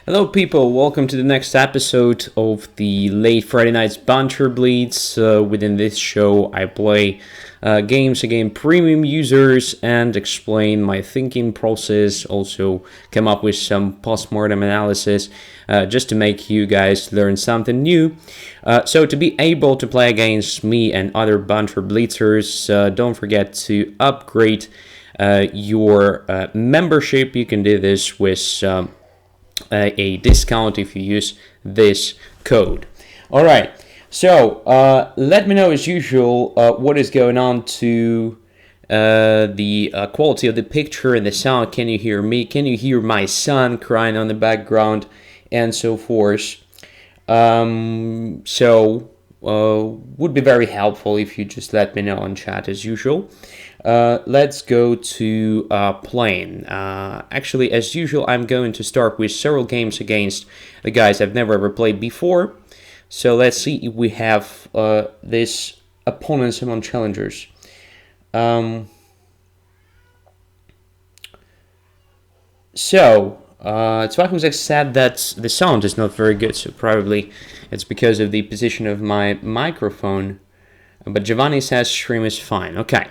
Hello, people. Welcome to the next episode of the late Friday night's Banter Blitz. Within this show, I play games against premium users and explain my thinking process. Also, come up with some post-mortem analysis just to make you guys learn something new. So, to be able to play against me and other Banter Blitzers, don't forget to upgrade your membership. You can do this with a discount if you use this code. All right, so let me know as usual what is going on to the quality of the picture and the sound. Can you hear me? Can you hear my son crying on the background and so forth? Would be very helpful if you just let me know on chat as usual. Let's go to playing. Actually, as usual, I'm going to start with several games against the guys I've never ever played before. So let's see if we have this opponents among challengers. Zwakmuzek said that the sound is not very good, so probably it's because of the position of my microphone. But Giovanni says stream is fine. Okay.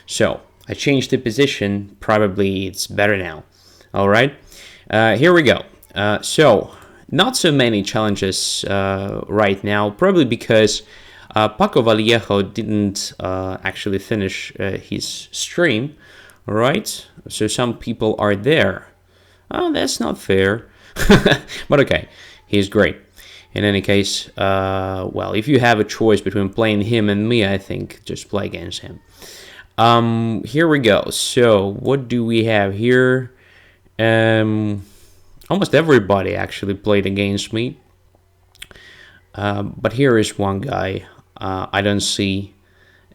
So, I changed the position, probably it's better now. Alright, here we go. Not so many challenges right now, probably because Paco Vallejo didn't actually finish his stream. Alright, so some people are there. Oh, that's not fair. But okay, he's great. In any case, well, if you have a choice between playing him and me, I think just play against him. Here we go. So, what do we have here? Almost everybody actually played against me. But here is one guy. I don't see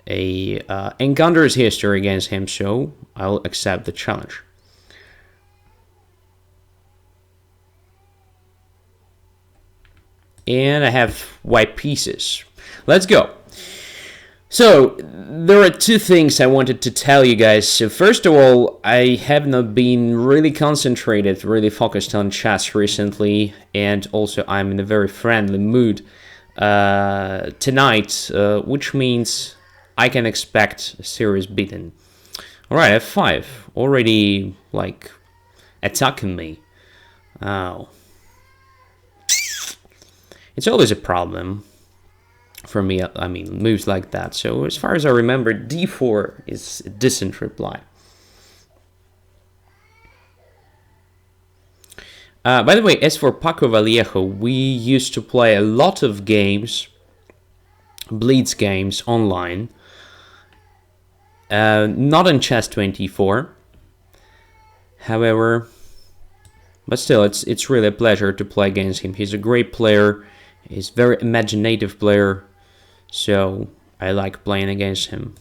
a Encounter's history against him, so I'll accept the challenge. And I have white pieces. Let's go. So, there are two things I wanted to tell you guys. So, first of all, I have not been really concentrated, really focused on chess recently, and also I'm in a very friendly mood tonight, which means I can expect a serious beating. Alright, F5, already, attacking me. Oh. It's always a problem. For me, I mean, moves like that. So as far as I remember, d4 is a decent reply. By the way, as for Paco Vallejo, we used to play a lot of games, Blitz games, online. Not on Chess24. However, but still, it's really a pleasure to play against him. He's a great player. He's a very imaginative player. So, I like playing against him.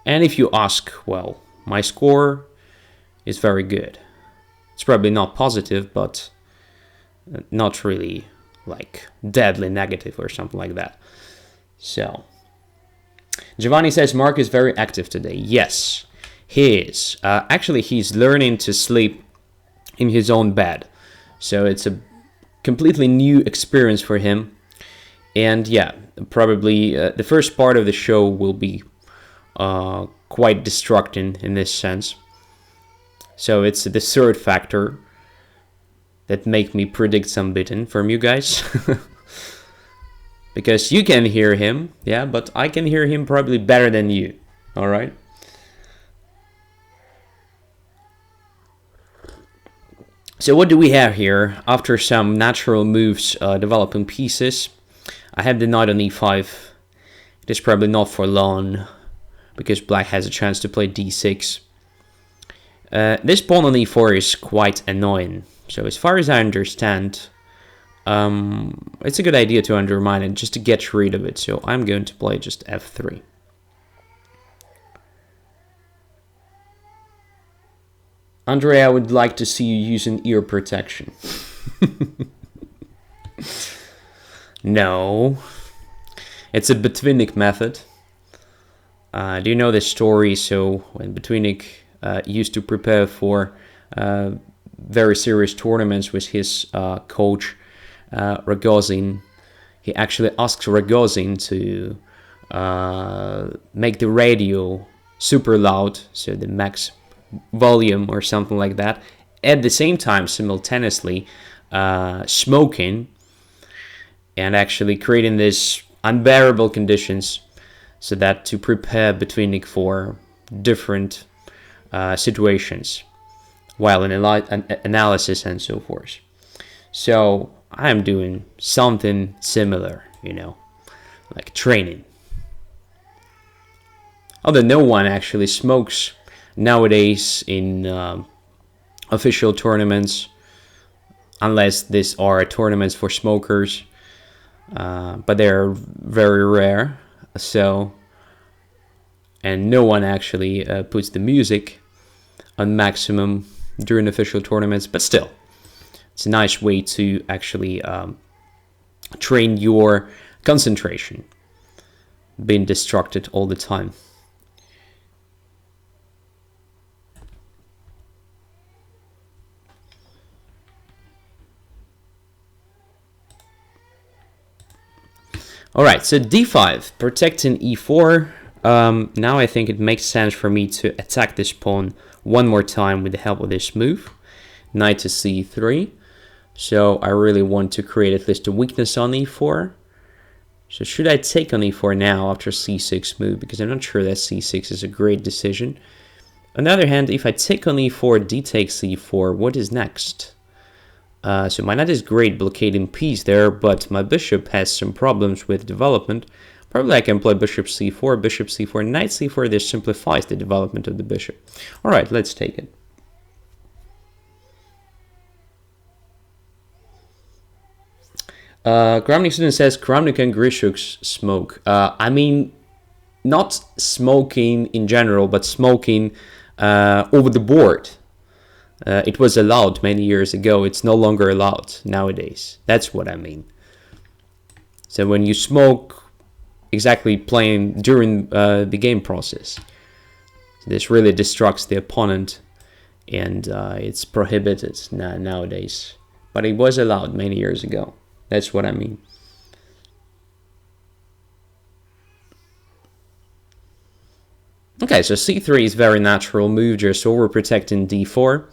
And if you ask, well, my score is very good. It's probably not positive, but not really, deadly negative or something like that. So, Giovanni says Mark is very active today. Yes, he is. Actually, he's learning to sleep in his own bed. So, it's a completely new experience for him. And yeah, probably the first part of the show will be quite distracting in this sense. So it's the third factor that make me predict some beating from you guys. Because you can hear him, yeah, but I can hear him probably better than you, alright? So what do we have here? After some natural moves developing pieces, I have the knight on e5. It is probably not for long, because black has a chance to play d6. This pawn on e4 is quite annoying. So as far as I understand, it's a good idea to undermine it, just to get rid of it. So I'm going to play just f3. Andrey, I would like to see you using ear protection. No, it's a Botvinnik method. Do you know this story? So when Botvinnik used to prepare for very serious tournaments with his coach Rogozin. He actually asked Rogozin to make the radio super loud, so the max volume or something like that, at the same time simultaneously smoking and actually creating these unbearable conditions so that to prepare Botvinnik for different situations while in analysis and so forth. So I'm doing something similar, like training. Although no one actually smokes nowadays in official tournaments, unless these are tournaments for smokers, but they're very rare. So, and no one actually puts the music on maximum during official tournaments, but still, it's a nice way to actually train your concentration, being distracted all the time. Alright, so d5, protecting e4. Now I think it makes sense for me to attack this pawn one more time with the help of this move. Knight to c3. So I really want to create at least a weakness on e4. So should I take on e4 now after c6 move? Because I'm not sure that c6 is a great decision. On the other hand, if I take on e4, d takes c4, what is next? So my knight is great blockading piece there, but my bishop has some problems with development. Probably I can play bishop c4, knight c4. This simplifies the development of the bishop. All right, let's take it. Kramnik student says Kramnik and Grishuk smoke. I mean, not smoking in general, but smoking over the board. It was allowed many years ago. It's no longer allowed nowadays. That's what I mean. So when you smoke, exactly playing during the game process, this really distracts the opponent, and it's prohibited nowadays. But it was allowed many years ago. That's what I mean. Okay, so c3 is very natural move, just overprotecting d4.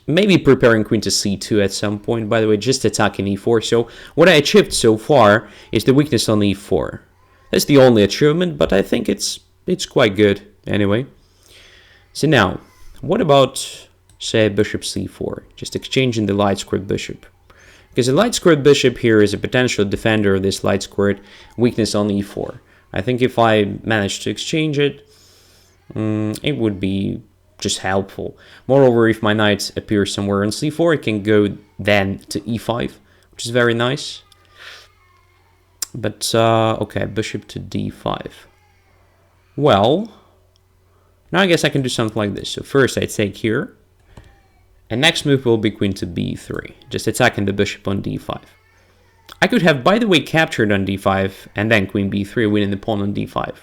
Maybe preparing queen to c2 at some point, by the way, just attacking e4. So what I achieved so far is the weakness on e4. That's the only achievement, but I think it's quite good anyway. So now, what about, say, bishop c4? Just exchanging the light squared bishop. Because the light squared bishop here is a potential defender of this light squared weakness on e4. I think if I manage to exchange it, it would be just helpful. Moreover, if my knight appears somewhere on c4, it can go then to e5, which is very nice. But, okay, bishop to d5. Well, now I guess I can do something like this. So first I take here, and next move will be queen to b3, just attacking the bishop on d5. I could have, by the way, captured on d5, and then queen b3, winning the pawn on d5.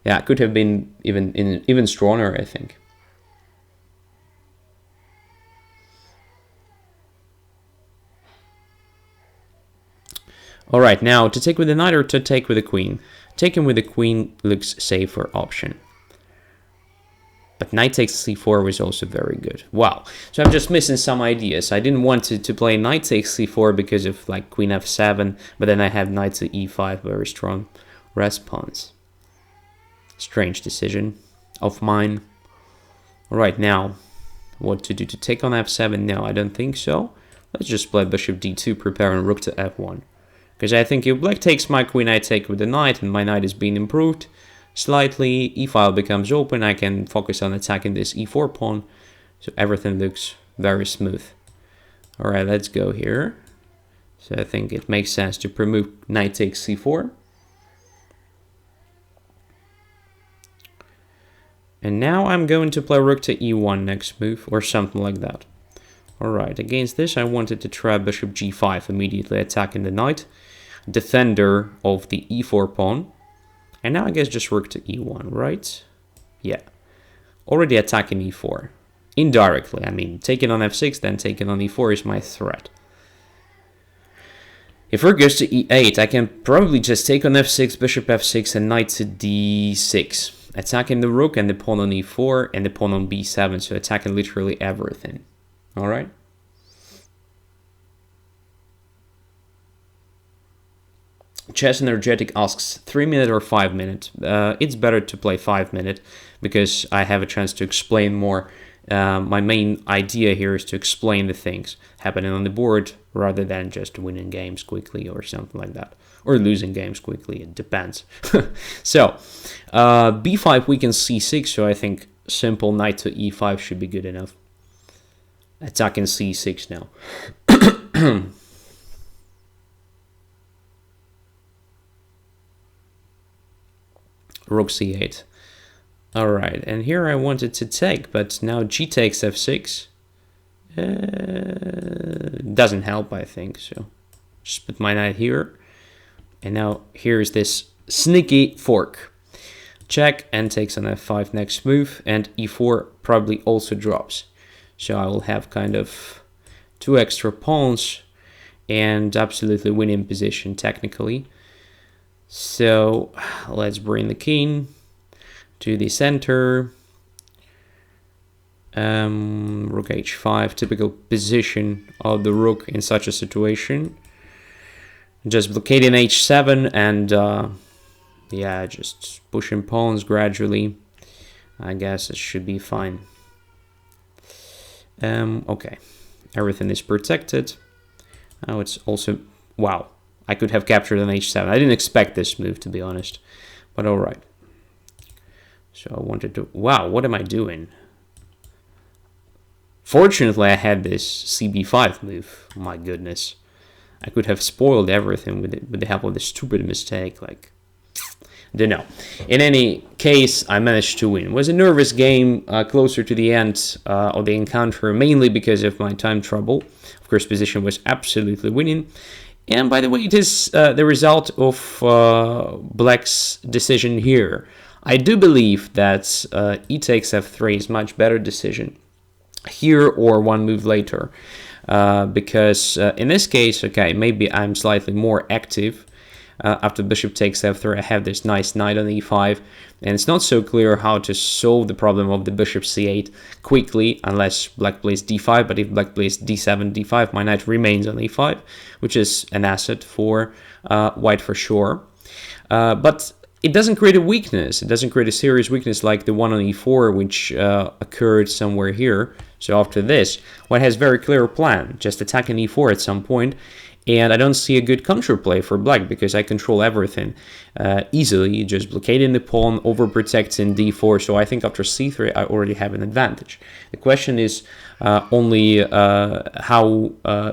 Yeah, it could have been even stronger, I think. Alright, now to take with the knight or to take with the queen? Taking with the queen looks safer option. But knight takes c4 was also very good. Wow, so I'm just missing some ideas. I didn't want to play knight takes c4 because of like queen f7, but then I have knight to e5, very strong response. Strange decision of mine. Alright, now what to do to take on f7? No, I don't think so. Let's just play bishop d2, preparing rook to f1. Because I think if black takes my queen, I take with the knight, and my knight is being improved slightly. E-file becomes open. I can focus on attacking this e4 pawn. So everything looks very smooth. Alright, let's go here. So I think it makes sense to remove knight takes c4. And now I'm going to play rook to e1 next move, or something like that. Alright, against this I wanted to try bishop g5, immediately attacking the knight, defender of the e4 pawn. And now I guess just rook to e1, right? Yeah. already attacking e4. Indirectly, I mean, taking on f6, then taking on e4 is my threat. If rook goes to e8, I can probably just take on f6, bishop f6, and knight to d6. Attacking the rook and the pawn on e4 and the pawn on b7, so attacking literally everything. Alright? Chess Energetic asks 3 minute or 5 minute. It's better to play 5 minute because I have a chance to explain more. My main idea here is to explain the things happening on the board rather than just winning games quickly or something like that. Or losing games quickly, it depends. So, b5 weakens c6, so I think simple knight to e5 should be good enough. Attacking c6 now. Rook c8. Alright, and here I wanted to take, but now g takes f6. Doesn't help, I think, so just put my knight here. And now here's this sneaky fork. Check and takes on f5 next move, and e4 probably also drops. So I will have kind of 2 extra pawns and absolutely winning position technically. So let's bring the king to the center. Rook h5, typical position of the rook in such a situation. Just blockading h7 and yeah, just pushing pawns gradually. I guess it should be fine. Okay, everything is protected. Now it's also, wow, I could have captured on h7. I didn't expect this move, to be honest, but all right. So I wanted to, wow, what am I doing? Fortunately, I had this cb5 move. My goodness. I could have spoiled everything with the help of this stupid mistake. Like, I don't know. In any case, I managed to win. It was a nervous game closer to the end of the encounter, mainly because of my time trouble. Of course, position was absolutely winning. And by the way, it is the result of Black's decision here. I do believe that e takes f3 is much better decision here or one move later. Because in this case, okay, maybe I'm slightly more active. After bishop takes f3, I have this nice knight on e5, and it's not so clear how to solve the problem of the bishop c8 quickly unless black plays d5, but if black plays d7, d5, my knight remains on e5, which is an asset for white for sure. But it doesn't create a weakness. It doesn't create a serious weakness like the one on e4, which occurred somewhere here. So after this, white has very clear plan, just attacking e4 at some point, and I don't see a good counterplay for black because I control everything easily, just blockading the pawn, overprotecting d4, so I think after c3 I already have an advantage. The question is only how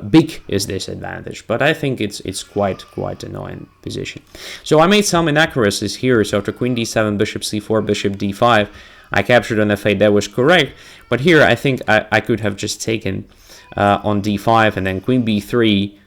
big is this advantage, but I think it's quite annoying position. So I made some inaccuracies here, so after queen d7, bishop c4, bishop d5, I captured on f8, that was correct, but here I think I could have just taken on d5 and then queen b3,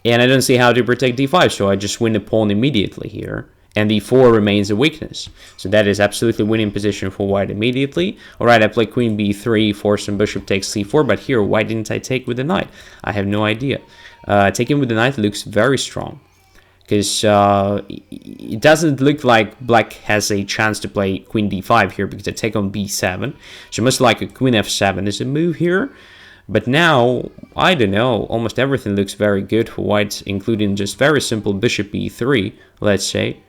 and I don't see how to protect d5, so I just win the pawn immediately here, and d4 remains a weakness. So that is absolutely winning position for white immediately. Alright, I play queen b3, force and bishop takes c4, but here, why didn't I take with the knight? I have no idea. Taking with the knight looks very strong, because it doesn't look like black has a chance to play queen d5 here, because I take on b7, so most likely queen f7 is a move here. But now, I don't know, almost everything looks very good for white, including just very simple bishop e3, let's say,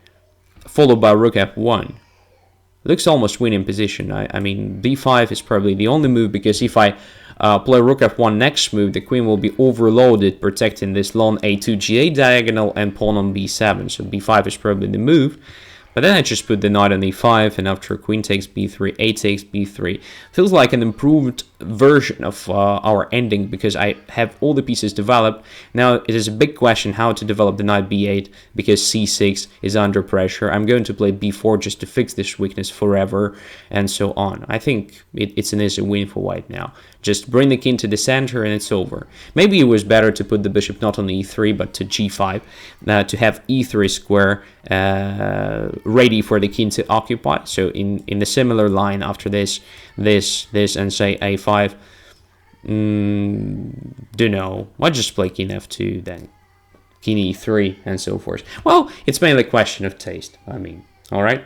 followed by rook f1. Looks almost winning position. I mean, b5 is probably the only move, because if I play rook f1 next move, the queen will be overloaded, protecting this long a2 g8 diagonal and pawn on b7, so b5 is probably the move. But then I just put the knight on e5, and after queen takes b3, a takes b3. Feels like an improved version of our ending, because I have all the pieces developed. Now it is a big question how to develop the knight b8, because c6 is under pressure. I'm going to play b4 just to fix this weakness forever, and so on. I think it's an easy win for white now. Just bring the king to the center and it's over. Maybe it was better to put the bishop not on e3 but to g5, to have e3 square ready for the king to occupy. So in the similar line after this, and say a5. Don't know. Why just play king f2 then? King e3 and so forth. Well, it's mainly a question of taste. I mean, all right.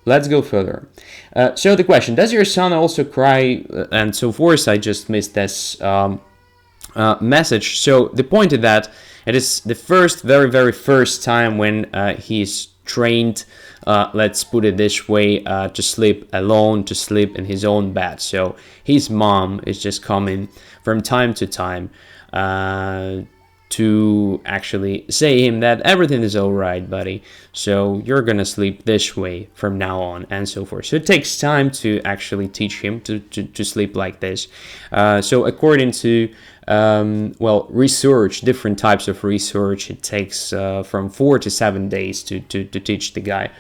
Let's go further. So the question: does your son also cry and so forth? I just missed this message. So the point is that it is the very first time when he's trained. Let's put it this way: to sleep alone, to sleep in his own bed. So his mom is just coming from time to time to actually say him that everything is all right, buddy. So you're gonna sleep this way from now on, and so forth. So it takes time to actually teach him to sleep like this. So according to research, different types of research, it takes from 4 to 7 days to teach the guy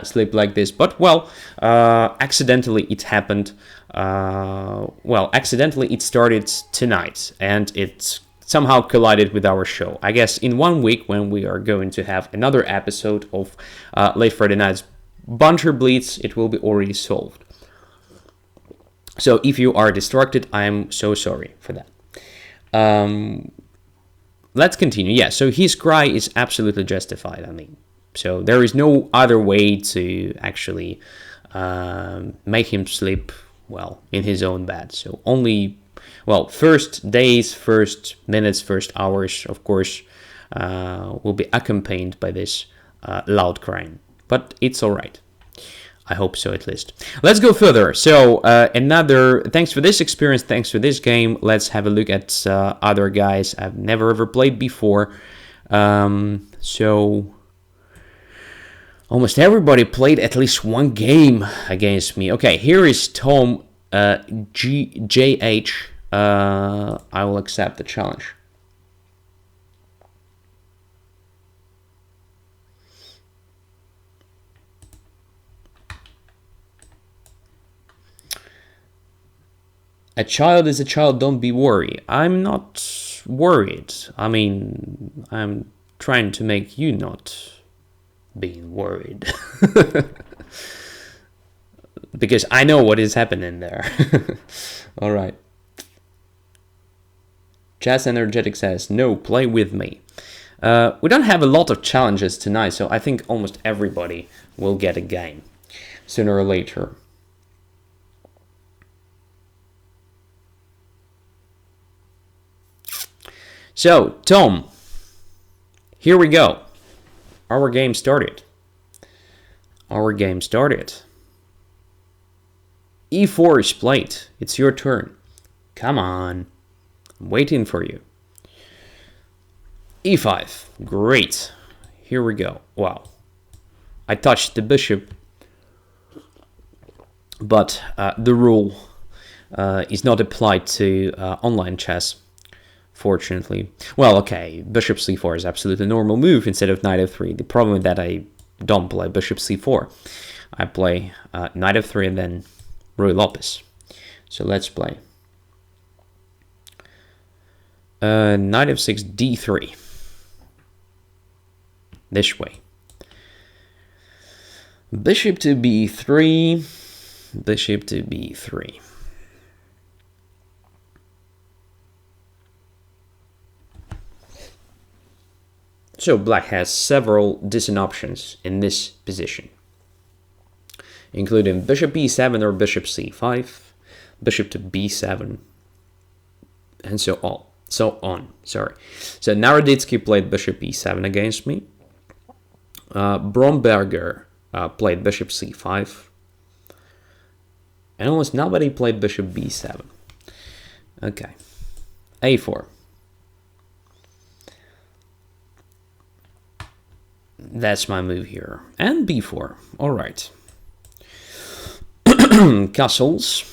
sleep like this. But accidentally it happened. Accidentally it started tonight, and it somehow collided with our show. I guess in 1 week, when we are going to have another episode of Late Friday Night's Banter Blitz, it will be already solved. So if you are distracted, I am so sorry for that. Let's continue. Yeah, so his cry is absolutely justified. I mean, so there is no other way to actually make him sleep well in his own bed. So only, first days, first minutes, first hours, of course, will be accompanied by this loud crying. But it's all right. I hope so, at least. Let's go further. So thanks for this experience, thanks for this game. Let's have a look at other guys I've never ever played before. So almost everybody played at least one game against me. Okay, here is Tom JH. I will accept the challenge. A child is a child, don't be worried. I'm not worried. I mean, I'm trying to make you not being worried. Because I know what is happening there. All right. Jazz Energetic says, no, play with me. We don't have a lot of challenges tonight, so I think almost everybody will get a game sooner or later. So, Tom, here we go. Our game started. E4 is played. It's your turn. Come on. I'm waiting for you. E5. Great. Here we go. Wow. I touched the bishop. But the rule is not applied to online chess. Fortunately. Well, okay, bishop c4 is absolutely a normal move instead of knight f3. The problem is that I don't play bishop c4. I play knight f3 and then Ruy Lopez. So let's play knight f6 d3. This way. Bishop to b3. Bishop to b3. So black has several decent options in this position, including bishop b7 or bishop c5, bishop to b7, and so on. So Naroditsky played bishop e7 against me. Bromberger played bishop c5, and almost nobody played bishop b7. Okay, a4. That's my move here. And b4. All right. Castles.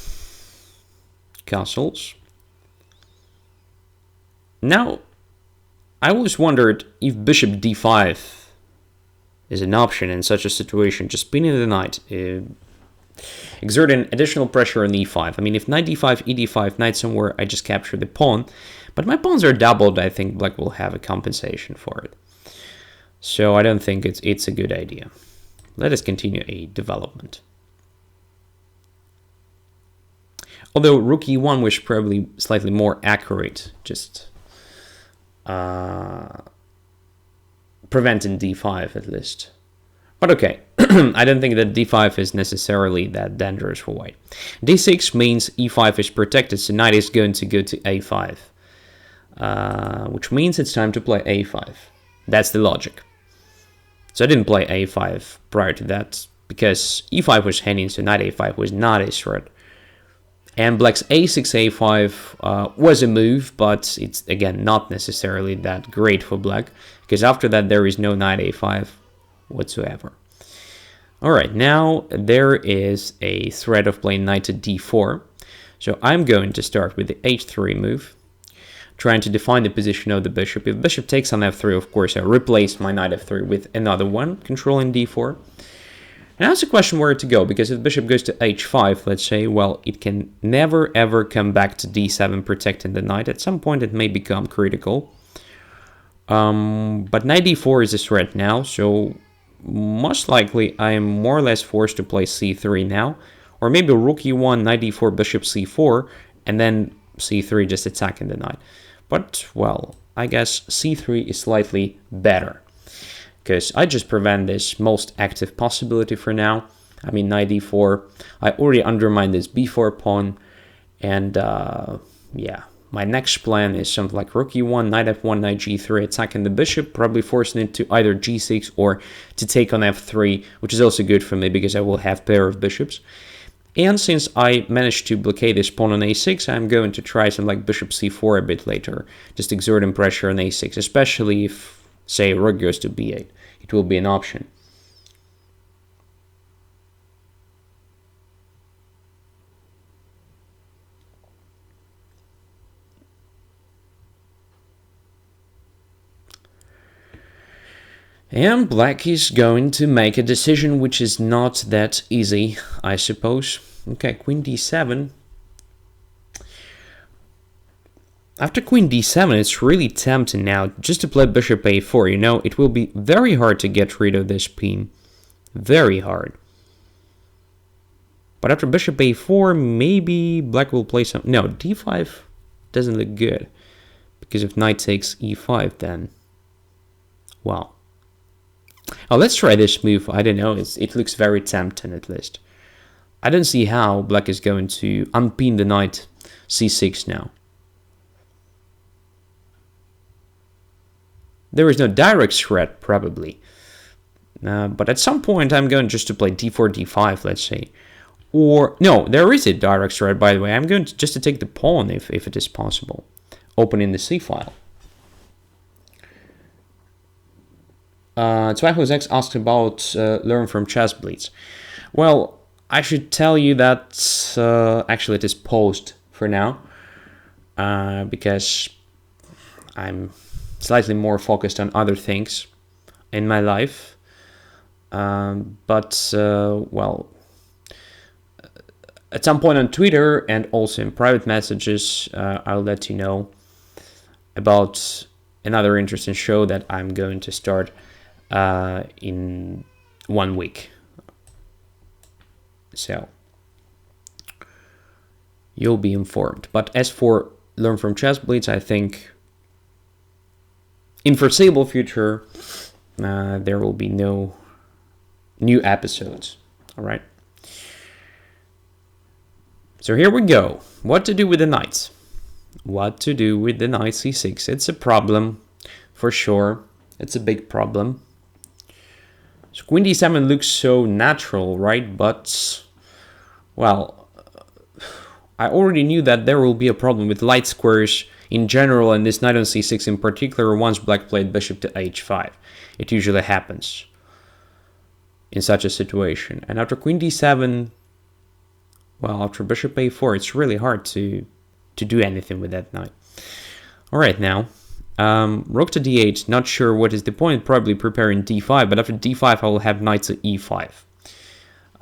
Now, I always wondered if bishop d5 is an option in such a situation. Just pinning the knight exerting additional pressure on e5. I mean, if knight d5, e5, knight somewhere, I just capture the pawn. But my pawns are doubled. I think black will have a compensation for it. So I don't think it's a good idea. Let us continue a development. Although rook e1 was probably slightly more accurate, just preventing d5 at least. But okay, I don't think that d5 is necessarily that dangerous for white. d6 means e5 is protected, so knight is going to go to a5, which means it's time to play a5. That's the logic. So I didn't play a5 prior to that, because e5 was hanging, so knight a5 was not a threat. And black's a6, a5 was a move, but it's, again, not necessarily that great for black, because after that there is no knight a5 whatsoever. Alright, now there is a threat of playing knight to d4. So I'm going to start with the h3 move, trying to define the position of the bishop. If bishop takes on f3, of course, I replace my knight f3 with another one, controlling d4. Now it's a question where to go, because if bishop goes to h5, let's say, well, it can never ever come back to d7 protecting the knight. At some point it may become critical. But knight d4 is a threat now, so most likely I am more or less forced to play c3 now. Or maybe rook e1, knight d4, bishop c4, and then c3 just attacking the knight. But, well, I guess c3 is slightly better, because I just prevent this most active possibility for now. I mean, knight d4, I already undermined this b4 pawn, and yeah, my next plan is something like rook e1, knight f1, knight g3, attacking the bishop, probably forcing it to either g6 or to take on f3, which is also good for me because I will have pair of bishops. And since I managed to blockade this pawn on a6, I'm going to try something like bishop c4 a bit later, just exerting pressure on a6, especially if, say, rook goes to b8. It will be an option. And black is going to make a decision which is not that easy, I suppose. Okay, queen d7. After queen d7, it's really tempting now just to play bishop a4. You know, it will be very hard to get rid of this pawn. Very hard. But after bishop a4, maybe black will play some... No, d5 doesn't look good. Because if knight takes e5, then... Wow. Oh, let's try this move. I don't know. It looks very tempting, at least. I don't see how black is going to unpin the knight c6 now. There is no direct threat, probably. But at some point, I'm going just to play d4, d5, let's say. Or, no, there is a direct threat, by the way. I'm going to just to take the pawn, if it is possible. Opening the c-file. X asked about learn from Chess Blitz. Well, I should tell you that actually it is paused for now. Because I'm slightly more focused on other things in my life. Well, at some point on Twitter and also in private messages, I'll let you know about another interesting show that I'm going to start in 1 week. So you'll be informed. But as for Learn from Chess Blitz, I think in foreseeable future there will be no new episodes. All right. So here we go. What to do with the knights? What to do with the knight c6? It's a problem for sure. It's a big problem. So queen d7 looks so natural, right? But, well, I already knew that there will be a problem with light squares in general, and this knight on c6 in particular, once black played bishop to h5. It usually happens in such a situation. And after queen d7, well, after bishop a4, it's really hard to do anything with that knight. All right, now. Rook to d8, not sure what is the point, probably preparing d5, but after d5 I will have knight to e5.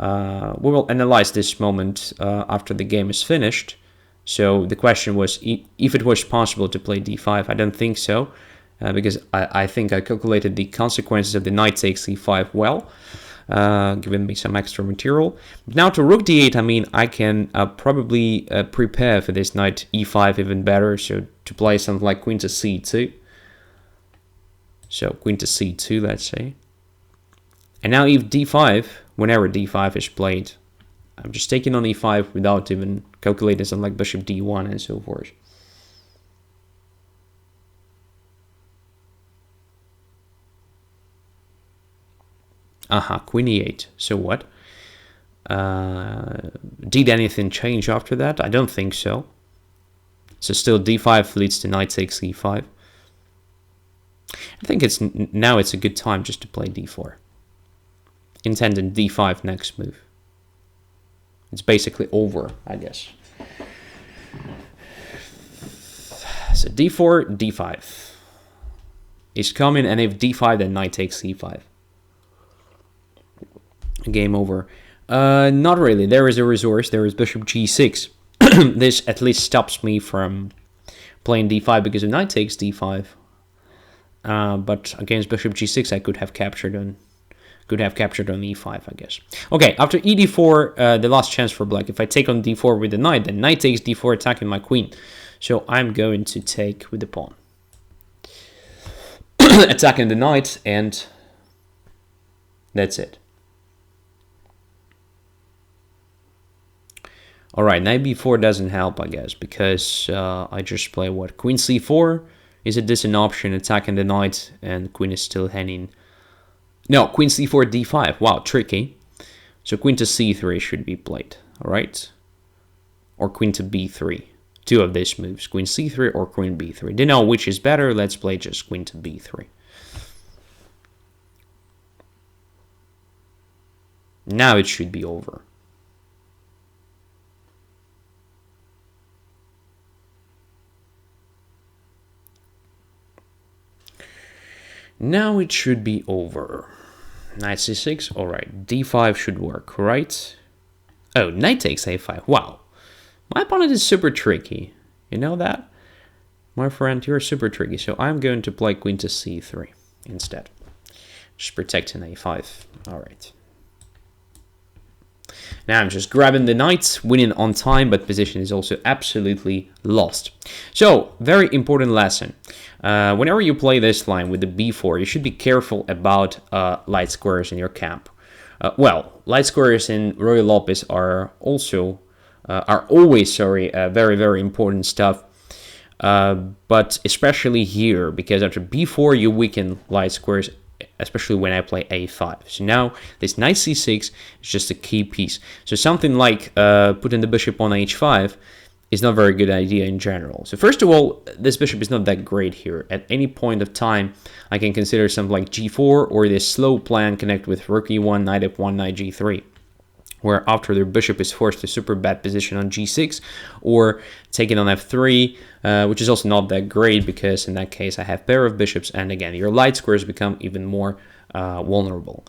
We will analyze this moment after the game is finished. So the question was if it was possible to play d5. I don't think so, because I think I calculated the consequences of the knight takes e5 well, giving me some extra material. But now to rook d8, I mean, I can probably prepare for this knight e5 even better, so to play something like queen to c2. So queen to c2, let's say. And now if d5, whenever d5 is played, I'm just taking on e5 without even calculating something like bishop d1 and so forth. Queen e8. So what? Did anything change after that? I don't think so. So still d5 leads to knight takes e5. I think now it's a good time just to play d4. Intended d5 next move. It's basically over, I guess. So d4, d5 is coming, and if d5, then knight takes e5. Game over. Not really. There is a resource. There is bishop g6. This at least stops me from playing d5 because if knight takes d5. But against bishop g6, I could have captured on e5, I guess. Okay, after e d4, the last chance for black. If I take on d4 with the knight, then knight takes d4, attacking my queen. So I'm going to take with the pawn. Attacking the knight, and that's it. Alright, knight b4 doesn't help, I guess, because I just play what? Queen c4 is a decent option, attacking the knight, and queen is still hanging. No, queen c4, d5. Wow, tricky. So queen to c3 should be played, alright? Or queen to b3. Two of these moves, queen c3 or queen b3. Don't know which is better, let's play just queen to b3. Now it should be over. Now it should be over. Knight c6, alright. d5 should work, right? Oh, knight takes a5. Wow. My opponent is super tricky. You know that? My friend, you're super tricky. So I'm going to play queen to c3 instead. Just protecting a5. Alright. Now I'm just grabbing the knight, winning on time, but position is also absolutely lost. So, very important lesson. Whenever you play this line with the b4, you should be careful about light squares in your camp. Light squares in Royal Lopez are always very, very important stuff. But especially here, because after b4 you weaken light squares, especially when I play a5. So now this knight c6 is just a key piece. So something like putting the bishop on h5 is not a very good idea in general. So first of all, this bishop is not that great here. At any point of time, I can consider something like g4 or this slow plan connect with rook e1, knight f1, knight g3, where after their bishop is forced to super bad position on g6 or taking on f3, which is also not that great because in that case I have pair of bishops, and again your light squares become even more vulnerable.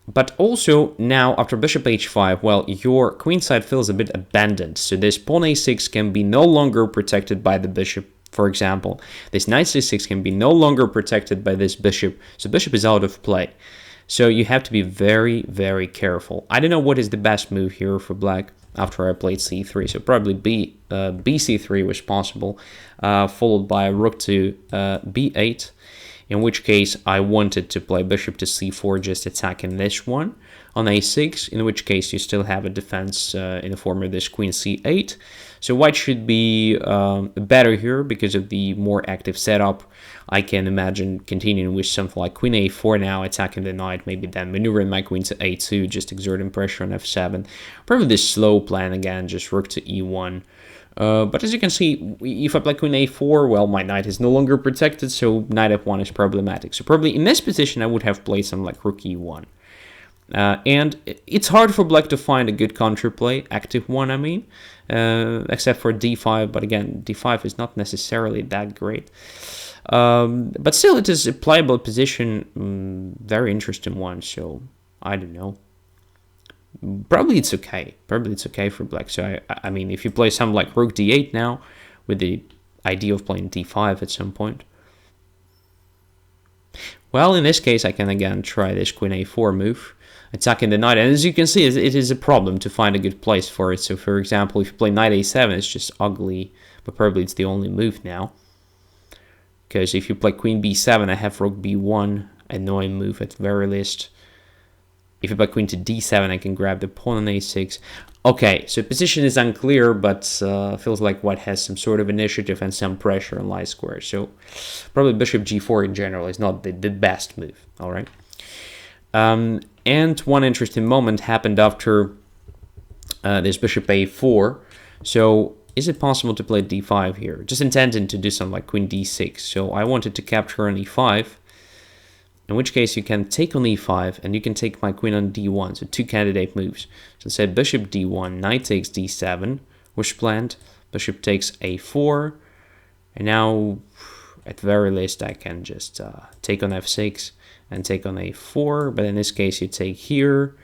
But also now after bishop h5, well, your queen side feels a bit abandoned. So this pawn a6 can be no longer protected by the bishop. For example, this knight c6 can be no longer protected by this bishop. So bishop is out of play. So you have to be very, very careful. I don't know what is the best move here for black after I played c3. So probably bc3 was possible, followed by rook to b8. In which case I wanted to play bishop to c4, just attacking this one on a6, in which case you still have a defense in the form of this queen c8. So white should be better here because of the more active setup. I can imagine continuing with something like queen a4 now, attacking the knight, maybe then maneuvering my queen to a2, just exerting pressure on f7. Probably this slow plan again, just rook to e1. But as you can see, if I play queen a4, well, my knight is no longer protected, so knight f1 is problematic. So probably in this position, I would have played something like rook e1. And it's hard for black to find a good counterplay, active one, I mean, except for d5. But again, d5 is not necessarily that great. But still, it is a playable position, very interesting one, so I don't know. Probably it's okay. Probably it's okay for black. So I mean, if you play something like rook d8 now, with the idea of playing d5 at some point. Well, in this case, I can again try this queen a4 move, attacking the knight. And as you can see, it is a problem to find a good place for it. So for example, if you play knight a7, it's just ugly, but probably it's the only move now. Because if you play queen b7, I have rook b1, annoying move at the very least. If you play queen to d7, I can grab the pawn on a6. Okay, so position is unclear, but feels like white has some sort of initiative and some pressure on light square. So probably bishop g4 in general is not the best move, all right? And one interesting moment happened after this bishop a4. So is it possible to play d5 here? Just intending to do something like queen d6. So I wanted to capture on e5. In which case you can take on e5 and you can take my queen on d1. So two candidate moves. So instead bishop d1, knight takes d7, was planned. Bishop takes a4. And now at the very least I can just take on f6 and take on a4. But in this case you take here.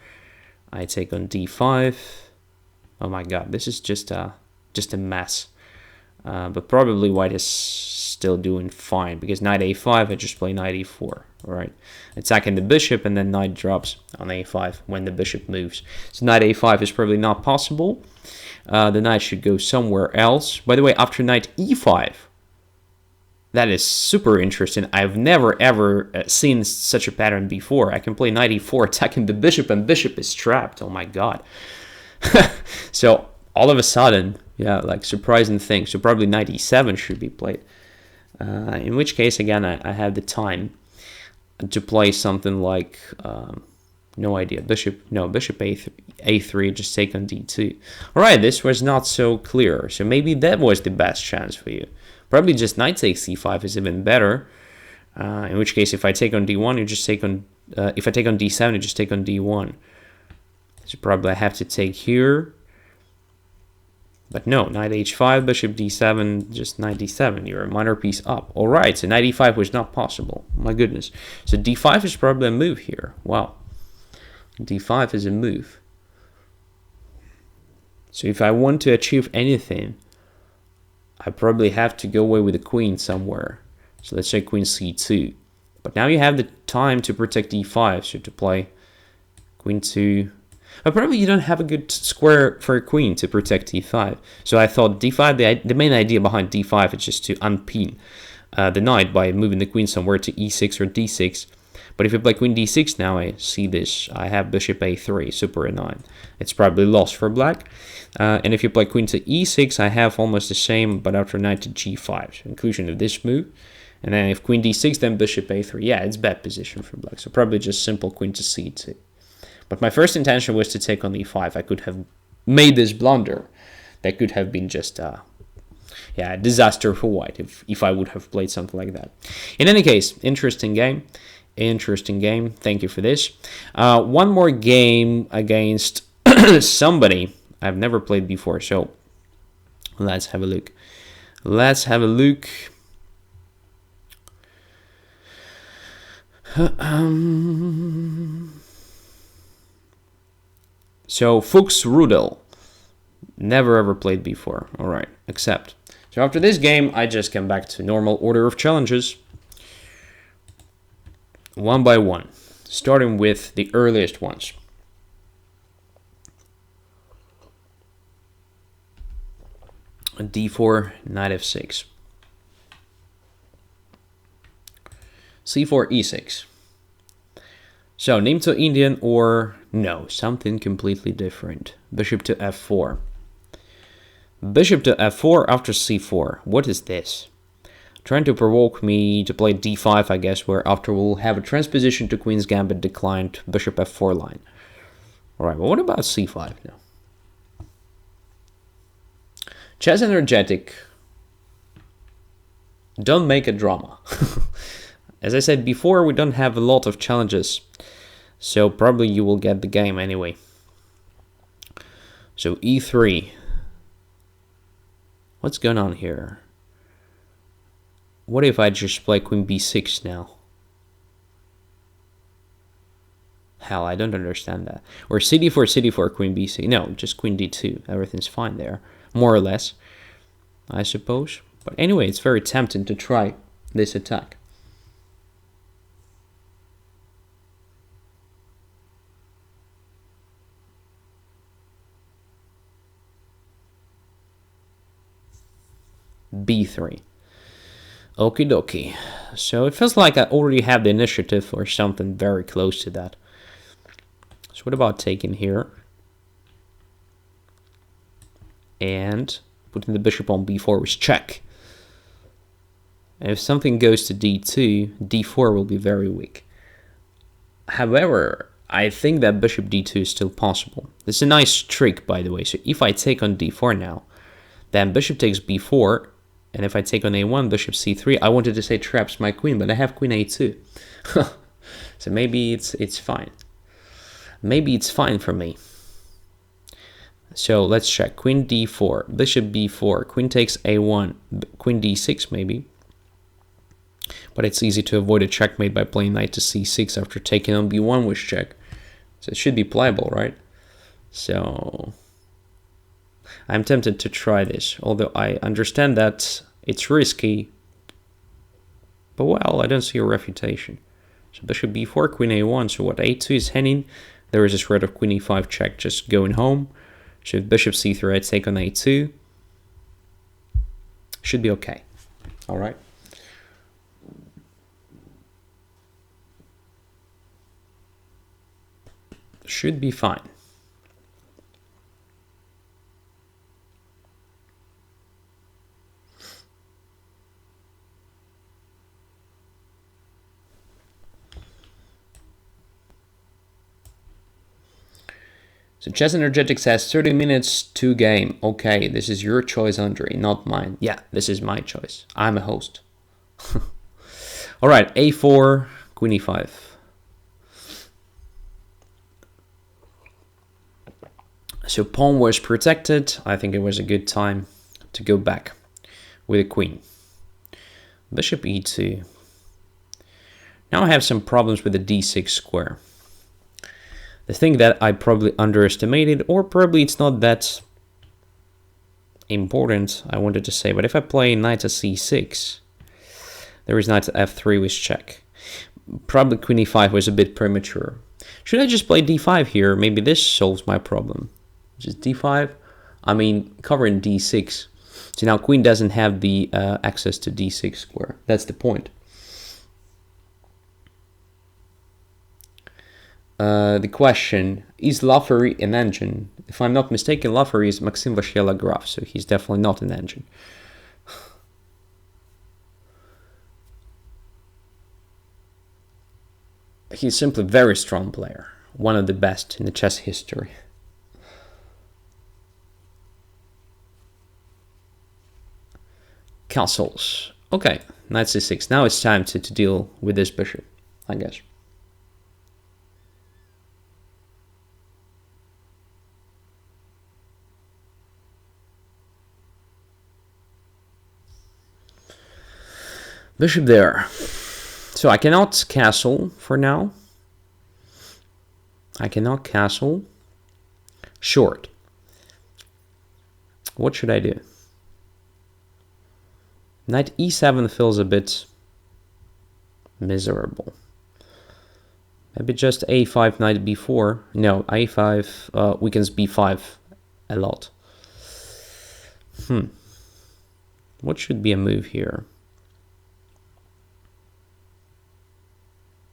I take on d5. Oh my god, this is just a mess. But probably white is still doing fine because knight a5, I just play knight e4. All right, attacking the bishop and then knight drops on a5 when the bishop moves. So knight a5 is probably not possible. The knight should go somewhere else. By the way, after knight e5, that is super interesting. I've never ever seen such a pattern before. I can play knight e4 attacking the bishop and bishop is trapped. Oh my god. So all of a sudden, yeah, like surprising thing. So probably knight e7 should be played. In which case, again, I have the time to play something like, no idea, bishop a3, just take on d2. All right, this was not so clear. So maybe that was the best chance for you. Probably just knight takes c5 is even better. In which case, if I take on d1, you just take on, if I take on d7, you just take on d1. So probably I have to take here. But no, knight h5, bishop d7, just knight d7. You're a minor piece up. All right, so knight e5 was not possible. My goodness. So d5 is probably a move here. Wow. d5 is a move. So if I want to achieve anything, I probably have to go away with the queen somewhere. So let's say queen c2. But now you have the time to protect d5. So to play queen 2. But probably you don't have a good square for a queen to protect d5. So I thought d5, the main idea behind d5 is just to unpin the knight by moving the queen somewhere to e6 or d6. But if you play queen d6 now, I see this. I have bishop a3, super annoying. It's probably lost for black. And if you play queen to e6, I have almost the same, but after knight to g5. So inclusion of this move. And then if queen d6, then bishop a3. Yeah, it's bad position for black. So probably just simple queen to c2. But my first intention was to take on e5. I could have made this blunder. That could have been just a disaster for white if I would have played something like that. In any case, interesting game. Interesting game. Thank you for this. One more game against somebody I've never played before. So let's have a look. Let's have a look. So Fuchs Rudel, never ever played before. All right, accept. So after this game, I just come back to normal order of challenges, one by one, starting with the earliest ones. D4, knight f6, c4, e6. So, name to Indian or no, something completely different. Bishop to f4. Bishop to f4 after c4. What is this? Trying to provoke me to play d5, I guess, where after we'll have a transposition to Queen's Gambit declined bishop f4 line. Alright, well, what about c5 now? Chess energetic. Don't make a drama. As I said before, we don't have a lot of challenges. So probably you will get the game anyway. So e3. What's going on here? What if I just play queen b6 now? Hell, I don't understand that. Or cd4, cd4, queen bc. No, just queen d2. Everything's fine there, more or less, I suppose. But anyway, it's very tempting to try this attack. b3. Okie dokie. So it feels like I already have the initiative or something very close to that. So what about taking here? And putting the bishop on b4 with check. And if something goes to d2, d4 will be very weak. However, I think that bishop d2 is still possible. This is a nice trick, by the way. So if I take on d4 now, then bishop takes b4, and if I take on a1, bishop c3, I wanted to say traps my queen, but I have queen a2. So maybe it's fine. Maybe it's fine for me. So let's check. Queen d4, bishop b4, queen takes a1, queen d6 maybe. But it's easy to avoid a checkmate by playing knight to c6 after taking on b1 with check. So it should be playable, right? So I'm tempted to try this, although I understand that it's risky. But well, I don't see a refutation. So bishop b4, queen a1. So what, a2 is hanging. There is a threat of queen e5 check just going home. So if bishop c3, I take on a2. Should be okay. All right. Should be fine. So Chess Energetics has 30 minutes to game. Okay, this is your choice, Andrey, not mine. Yeah, this is my choice. I'm a host. All right, a4, queen e5. So pawn was protected. I think it was a good time to go back with a queen. Bishop e2. Now I have some problems with the d6 square. The thing that I probably underestimated, or probably it's not that important, I wanted to say, but if I play knight to c6, there is knight to f3 with check. Probably queen e5 was a bit premature. Should I just play d5 here? Maybe this solves my problem. Just d5, I mean covering d6. So now queen doesn't have the access to d6 square. That's the point. The question, is Lafery an engine? If I'm not mistaken, Lafery is Maxime Vachier-Lagrave, so he's definitely not an engine. He's simply a very strong player. One of the best in the chess history. Castles. Okay, knight c6. Now it's time to deal with this bishop, I guess. Bishop there. So I cannot castle for now. I cannot castle. Short. What should I do? Knight e7 feels a bit miserable. Maybe just a5, knight b4. No, a5 weakens b5 a lot. What should be a move here?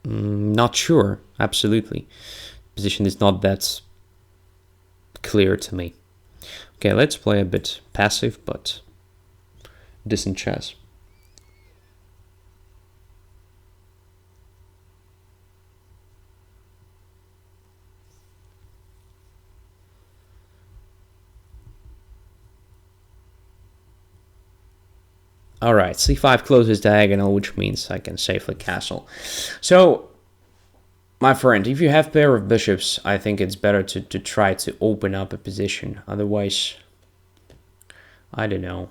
Not sure, absolutely. Position is not that clear to me. Okay, let's play a bit passive, but decent chess. All right, c5 closes diagonal, which means I can safely castle. So, my friend, if you have pair of bishops, I think it's better to try to open up a position. Otherwise, I don't know.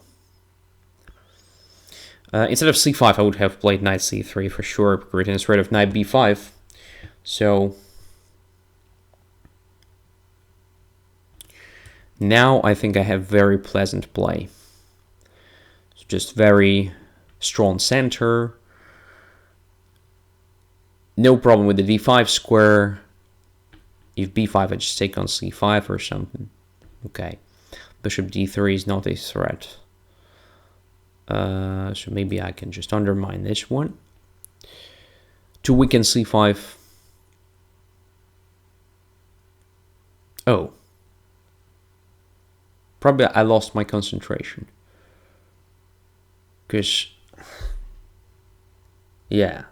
Instead of c5, I would have played knight c3 for sure, creating a threat of knight b5. So, Now I think I have very pleasant play. So just very strong center. No problem with the d5 square. If b5, I just take on c5 or something. Okay. Bishop d3 is not a threat. So maybe I can just undermine this one. To weaken c5. Oh. Probably I lost my concentration. Because, yeah.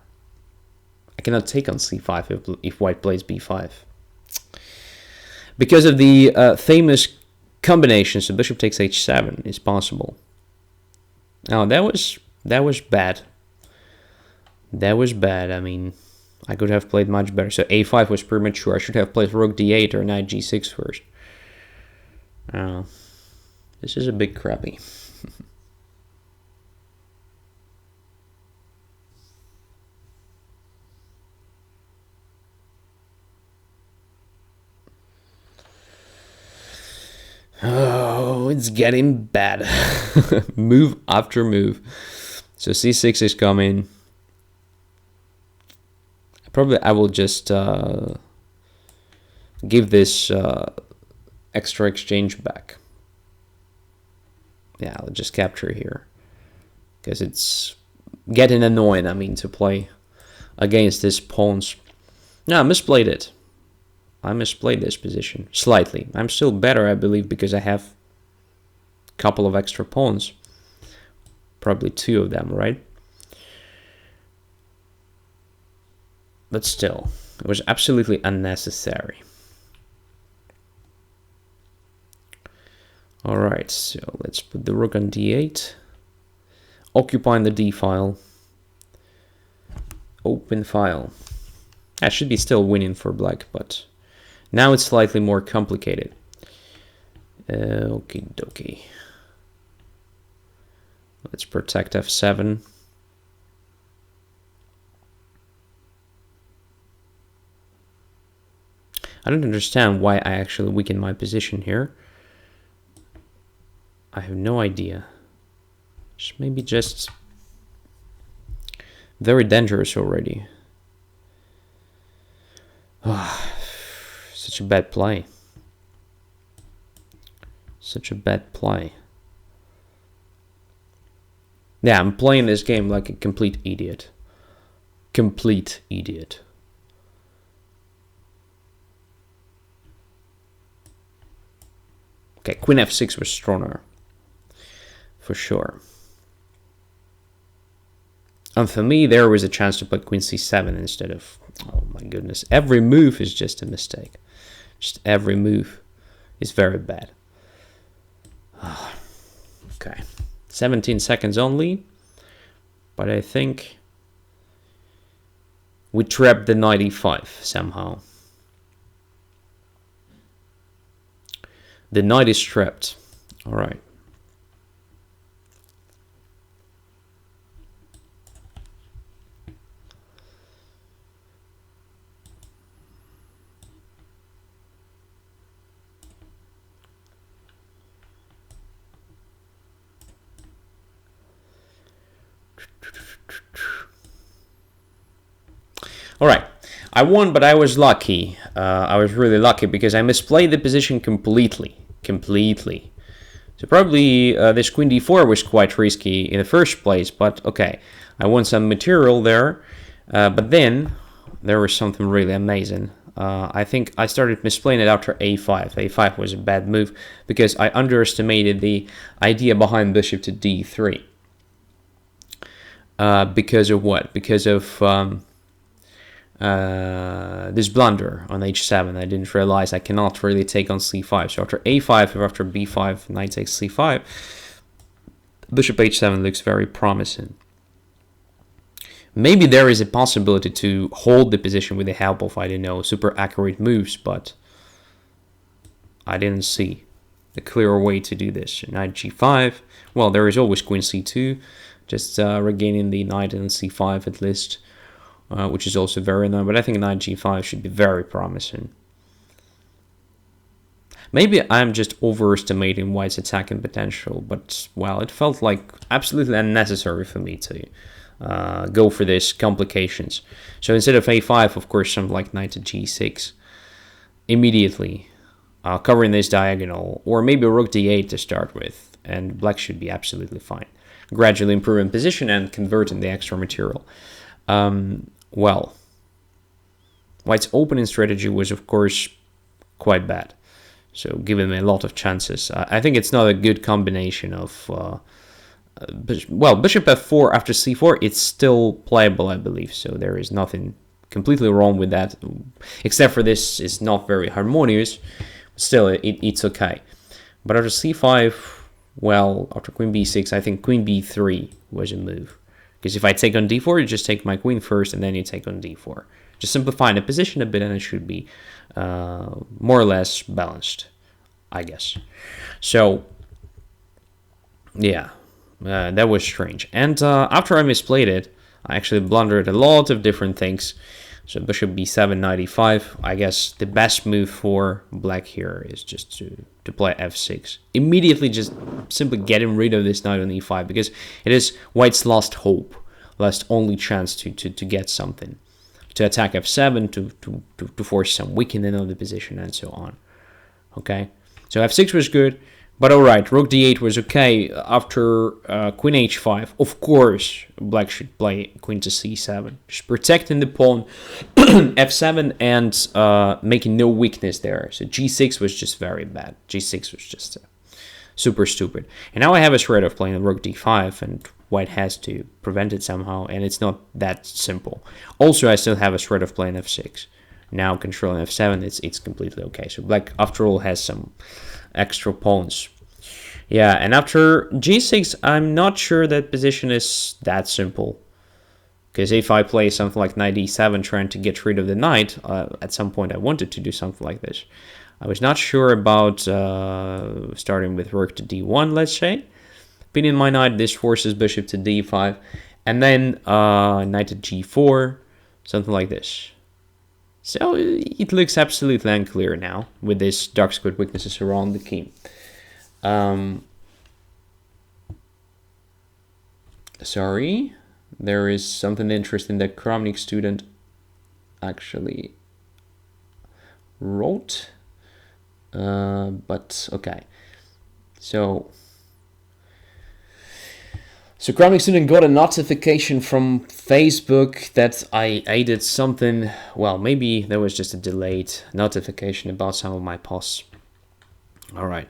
I cannot take on c5 if white plays b5. Because of the famous combinations, the bishop takes h7 is possible. Oh, that was bad. That was bad. I mean, I could have played much better. So a5 was premature. I should have played rook d8 or knight g6 first. This is a bit crappy. Oh, it's getting bad. Move after move. So c6 is coming. Probably I will just give this extra exchange back. Yeah, I'll just capture here. Because it's getting annoying, I mean, to play against these pawns. No, I misplayed it. I misplayed this position slightly. I'm still better, I believe, because I have a couple of extra pawns. Probably 2 of them, right? But still, it was absolutely unnecessary. Alright, so let's put the rook on d8. Occupying the d file. Open file. I should be still winning for black, but now it's slightly more complicated. Okie dokie. Let's protect f7. I don't understand why I actually weaken my position here. I have no idea. Maybe just very dangerous already. Such a bad play. Such a bad play. Yeah, I'm playing this game like a complete idiot. Complete idiot. Okay, queen f6 was stronger. For sure. And for me, there was a chance to put queen c7 instead of... Oh my goodness. Every move is just a mistake. Just every move is very bad. Okay. 17 seconds only. But I think we trapped the knight e5 somehow. The knight is trapped. All right. All right, I won, but I was lucky. I was really lucky because I misplayed the position completely. So probably this queen d4 was quite risky in the first place, but okay. I won some material there, but then there was something really amazing. I think I started misplaying it after a5. a5 was a bad move because I underestimated the idea behind bishop to d3. Because of what? Because of this blunder on h7. I didn't realize I cannot really take on c5. So after a5 or after b5, knight takes c5, bishop h7 looks very promising. Maybe there is a possibility to hold the position with the help of, I don't know, super accurate moves, but I didn't see a clear way to do this. Knight g5. Well, there is always queen c2, just regaining the knight in c5 at least. Which is also very annoying, but I think knight g5 should be very promising. Maybe I'm just overestimating White's attacking potential, but, well, it felt like absolutely unnecessary for me to go for this complications. So instead of a5, of course, something like knight to g6 immediately, covering this diagonal, or maybe rook d8 to start with, and black should be absolutely fine. Gradually improving position and converting the extra material. Well, White's opening strategy was, of course, quite bad. So giving me a lot of chances. I think it's not a good combination of... bishop f4 after c4, it's still playable, I believe. So there is nothing completely wrong with that. Except for this is not very harmonious. Still, it's okay. But after c5, well, after queen b6, I think queen b3 was a move. Because if I take on d4, you just take my queen first, and then you take on d4. Just simplifying the position a bit, and it should be more or less balanced, I guess. So, yeah, that was strange. And after I misplayed it, I actually blundered a lot of different things. So bishop b7, knight e5. I guess the best move for black here is just to play f6. Immediately just simply getting rid of this knight on e5, because it is White's last hope, last only chance to get something. To attack f7, to force some weakening of the position, and so on. Okay, so f6 was good. But alright, rook d8 was okay. After queen h5, of course, black should play queen to c7. Just protecting the pawn, f7, and making no weakness there. So g6 was just very bad. g6 was just super stupid. And now I have a threat of playing rook d5, and White has to prevent it somehow, and it's not that simple. Also, I still have a threat of playing f6. Now controlling f7, it's completely okay. So black, after all, has some extra pawns. Yeah, and after g6, I'm not sure that position is that simple. Because if I play something like knight e7 trying to get rid of the knight, at some point I wanted to do something like this. I was not sure about starting with rook to d1, let's say. Pinning my knight, this forces bishop to d5. And then knight to g4, something like this. So it looks absolutely unclear now with this dark squared weaknesses around the key. Sorry, there is something interesting that Kramnik student actually wrote. But okay. So Kramnik student got a notification from Facebook that I did something. Well, maybe there was just a delayed notification about some of my posts. All right,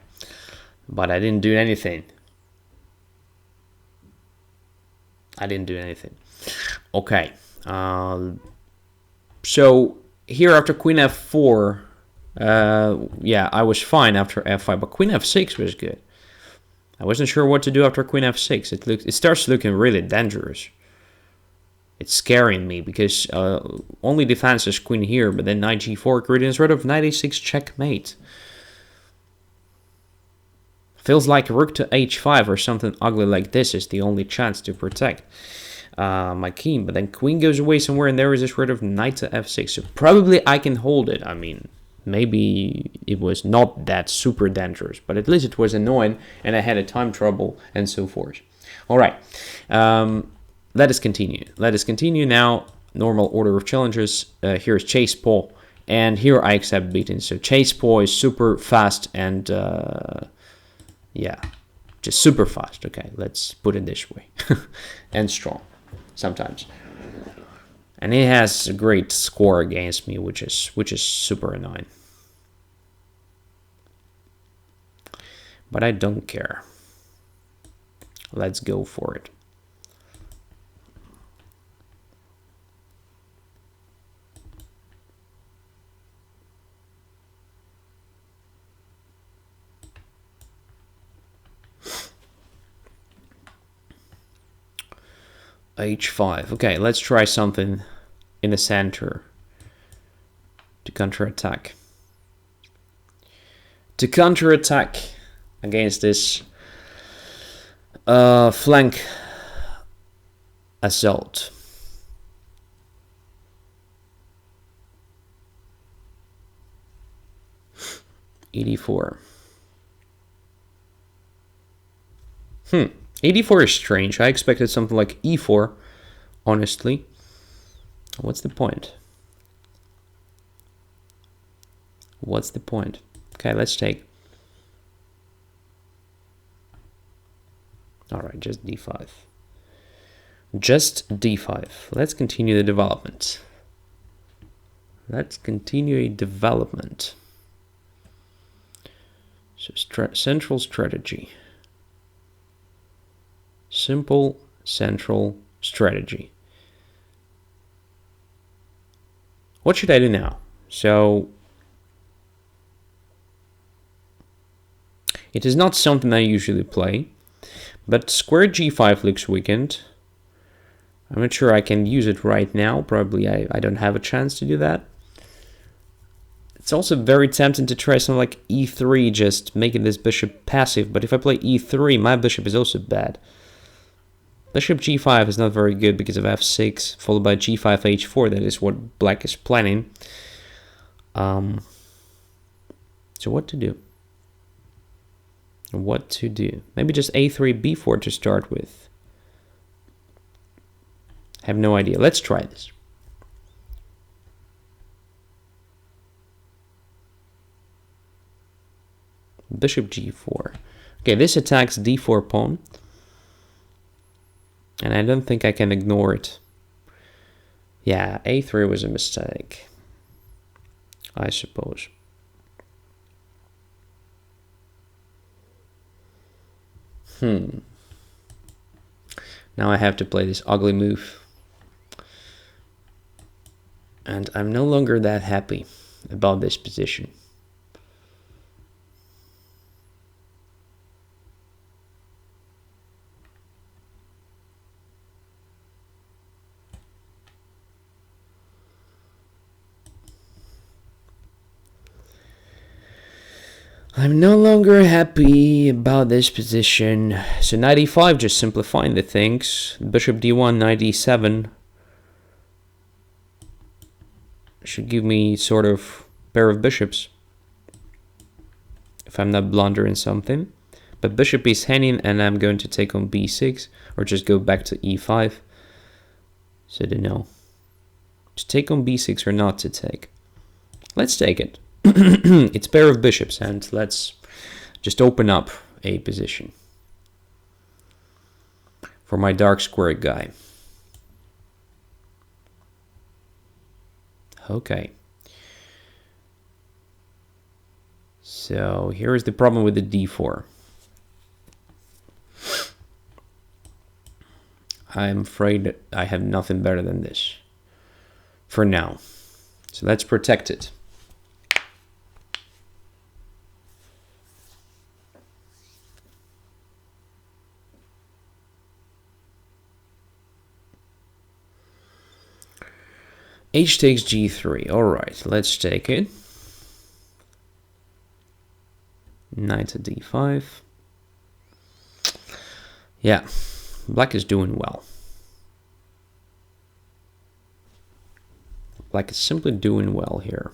but I didn't do anything. Okay. So here after queen f4, yeah, I was fine after f5, but queen f6 was good. I wasn't sure what to do after queen f6. It starts looking really dangerous. It's scaring me because only defense is queen here, but then knight g4 creating sort of knight a6 checkmate. Feels like rook to h5 or something ugly like this is the only chance to protect my king. But then queen goes away somewhere, and there is a sort of knight to f6. So probably I can hold it. I mean, maybe it was not that super dangerous, but at least it was annoying, and I had a time trouble and so forth. All right, let us continue now. Normal order of challenges. Here's chase paw, and here I accept beating. So chase paw is super fast and yeah, just super fast. Okay, let's put it this way, and strong sometimes. And he has a great score against me, which is super annoying. But I don't care. Let's go for it. h5. Okay, let's try something in the center to counterattack. To counterattack against this flank assault. e4. e4 is strange. I expected something like e4, honestly. What's the point? What's the point? Okay, let's take. Alright, just d5. Just d5. Let's continue the development. Let's continue a development. So central strategy. Simple central strategy. What should I do now? So it is not something I usually play, but square g5 looks weakened. I'm not sure I can use it right now. Probably I don't have a chance to do that. It's also very tempting to try something like e3, just making this bishop passive. But if I play e3, my bishop is also bad. Bishop g5 is not very good because of f6, followed by g5, h4. That is what black is planning. So what to do? What to do? Maybe just a3, b4 to start with. I have no idea. Let's try this. Bishop g4. Okay, this attacks d4 pawn. And I don't think I can ignore it. Yeah, a3 was a mistake, I suppose. Now I have to play this ugly move. And I'm no longer that happy about this position. I'm no longer happy about this position. So knight e5, just simplifying the things. Bishop d1, knight e7 should give me sort of pair of bishops, if I'm not blundering something. But bishop is hanging, and I'm going to take on b6, or just go back to e5. So I don't know. To take on b6 or not to take. Let's take it. It's pair of bishops, and let's just open up a position for my dark square guy. Okay. So here is the problem with the d4. I'm afraid I have nothing better than this for now. So let's protect it. H takes g3. All right, let's take it. Knight to d5. Yeah, black is doing well. Black is simply doing well here.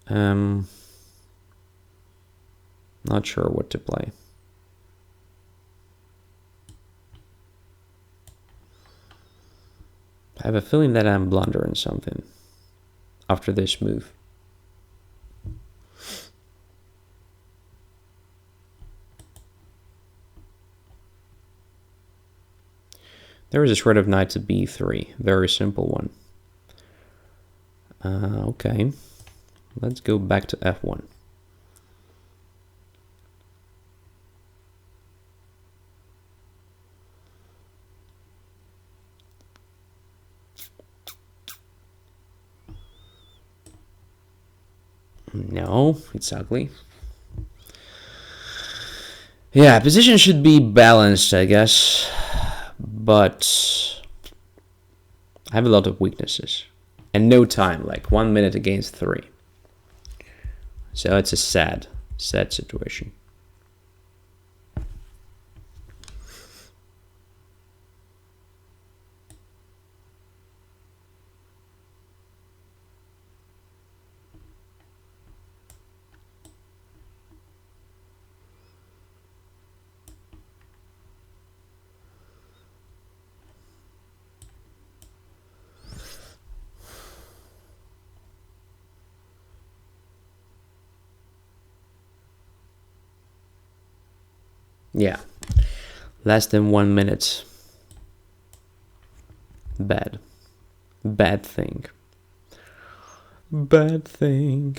Not sure what to play. I have a feeling that I'm blundering something after this move. There is a threat of knight to b3, very simple one. Okay, let's go back to f1. No, it's ugly. Yeah, position should be balanced, I guess. But I have a lot of weaknesses. And no time, like 1 minute against 3. So it's a sad situation. Yeah, less than 1 minute. Bad. Bad thing. Bad thing.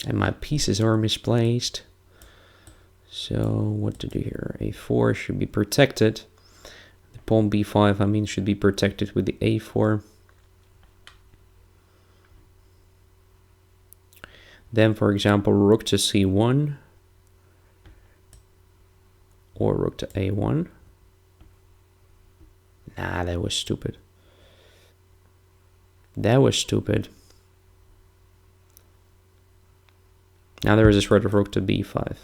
And my pieces are misplaced. So what to do here? A4 should be protected. The pawn b5, I mean, should be protected with the a4. Then, for example, rook to c1. Or rook to a1. Nah, that was stupid. That was stupid. Now there is a threat of rook to b5.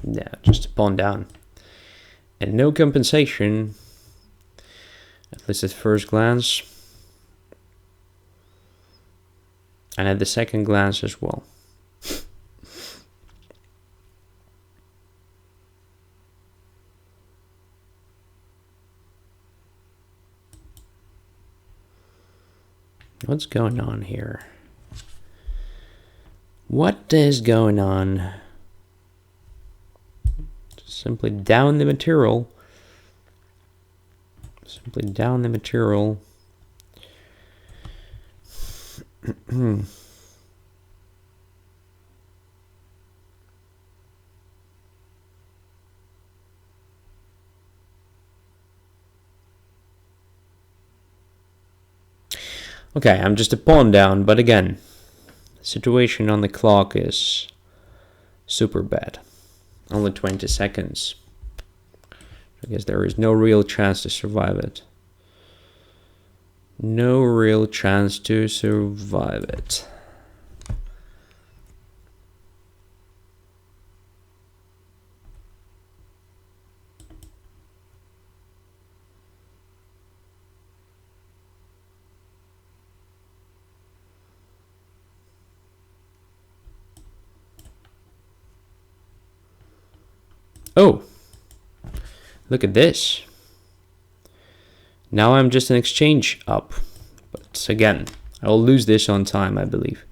Yeah, just a pawn down. And no compensation, at least at first glance. And at the second glance as well. What's going on here? What is going on? Simply down the material. Simply down the material. Okay, I'm just a pawn down, but again, the situation on the clock is super bad. Only 20 seconds. I guess there is no real chance to survive it. No real chance to survive it. Oh, look at this. Now I'm just an exchange up. But again, I will lose this on time, I believe.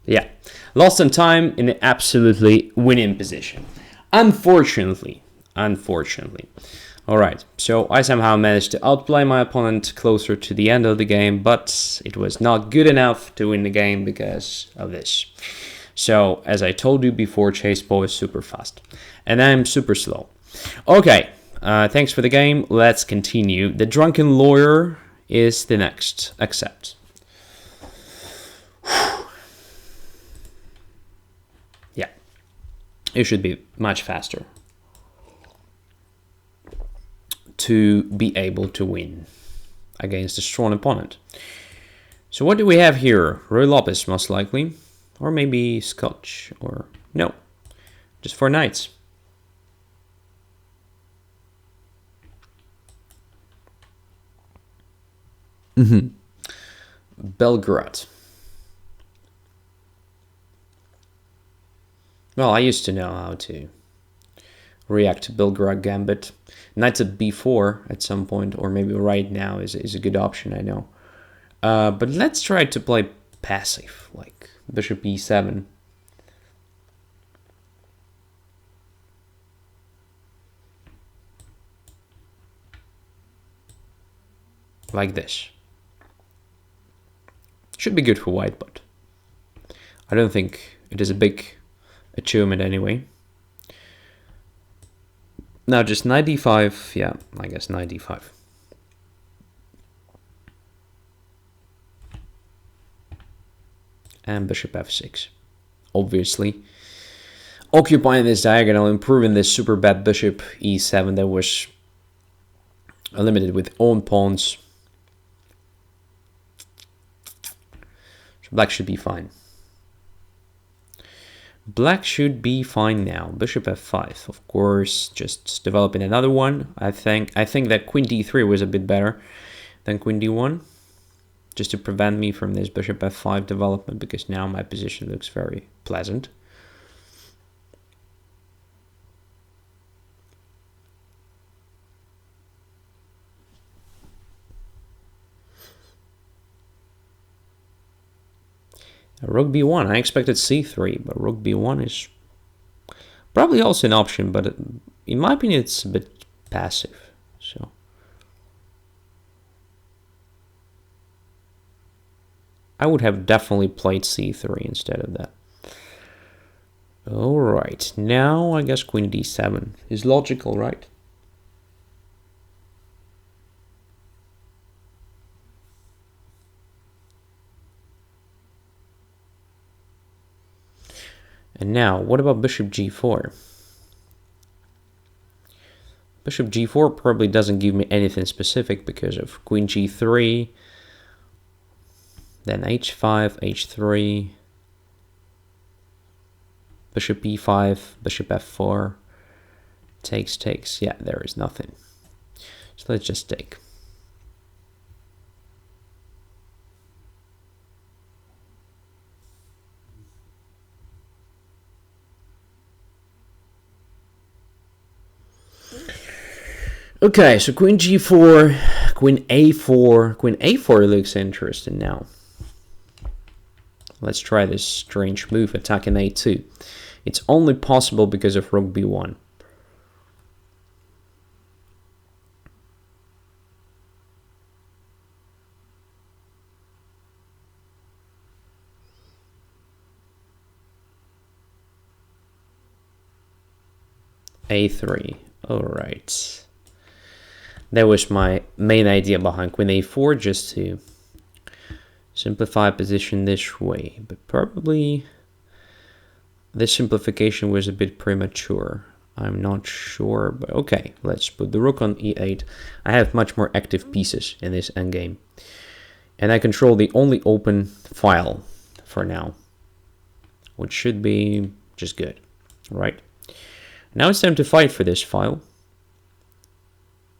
Yeah, lost some time in an absolutely winning position. Unfortunately. All right, so I somehow managed to outplay my opponent closer to the end of the game, but it was not good enough to win the game because of this. So, as I told you before, Chaseball is super fast, and I'm super slow. Okay, thanks for the game. Let's continue. The Drunken Lawyer is the next. Accept. Yeah, it should be much faster to be able to win against a strong opponent. So what do we have here? Roy Lopez, most likely. Or maybe Scotch. Or no, just for knights. Belgrade. Well, I used to know how to react to Belgrade Gambit. Knight at b4 at some point, or maybe right now is a good option, I know. But let's try to play passive, like bishop e7. like this. Should be good for white, but I don't think it is a big achievement anyway. Now just knight d5, yeah, I guess knight d5. And bishop f6, obviously. Occupying this diagonal, improving this super bad bishop e7 that was limited with own pawns. So black should be fine. Black should be fine now. Bishop f5, of course, just developing another one. I think that queen d3 was a bit better than queen d1, just to prevent me from this bishop f5 development, because now my position looks very pleasant. Rook b1, I expected c3, but rook b1 is probably also an option, but in my opinion it's a bit passive. So I would have definitely played c3 instead of that. Alright, now I guess queen d7 is logical, right? And now, what about bishop g4? Bishop g4 probably doesn't give me anything specific because of queen g3, then h5, h3, bishop e5, bishop f4, takes. Yeah, there is nothing. So let's just take. Okay, so queen g4, queen a4. Queen a4 looks interesting now. Let's try this strange move, attacking a2. It's only possible because of rook b1. a3, all right. That was my main idea behind queen a4, just to simplify position this way. But probably this simplification was a bit premature. I'm not sure, but okay. Let's put the rook on e8. I have much more active pieces in this endgame. And I control the only open file for now, which should be just good, right? Now it's time to fight for this file.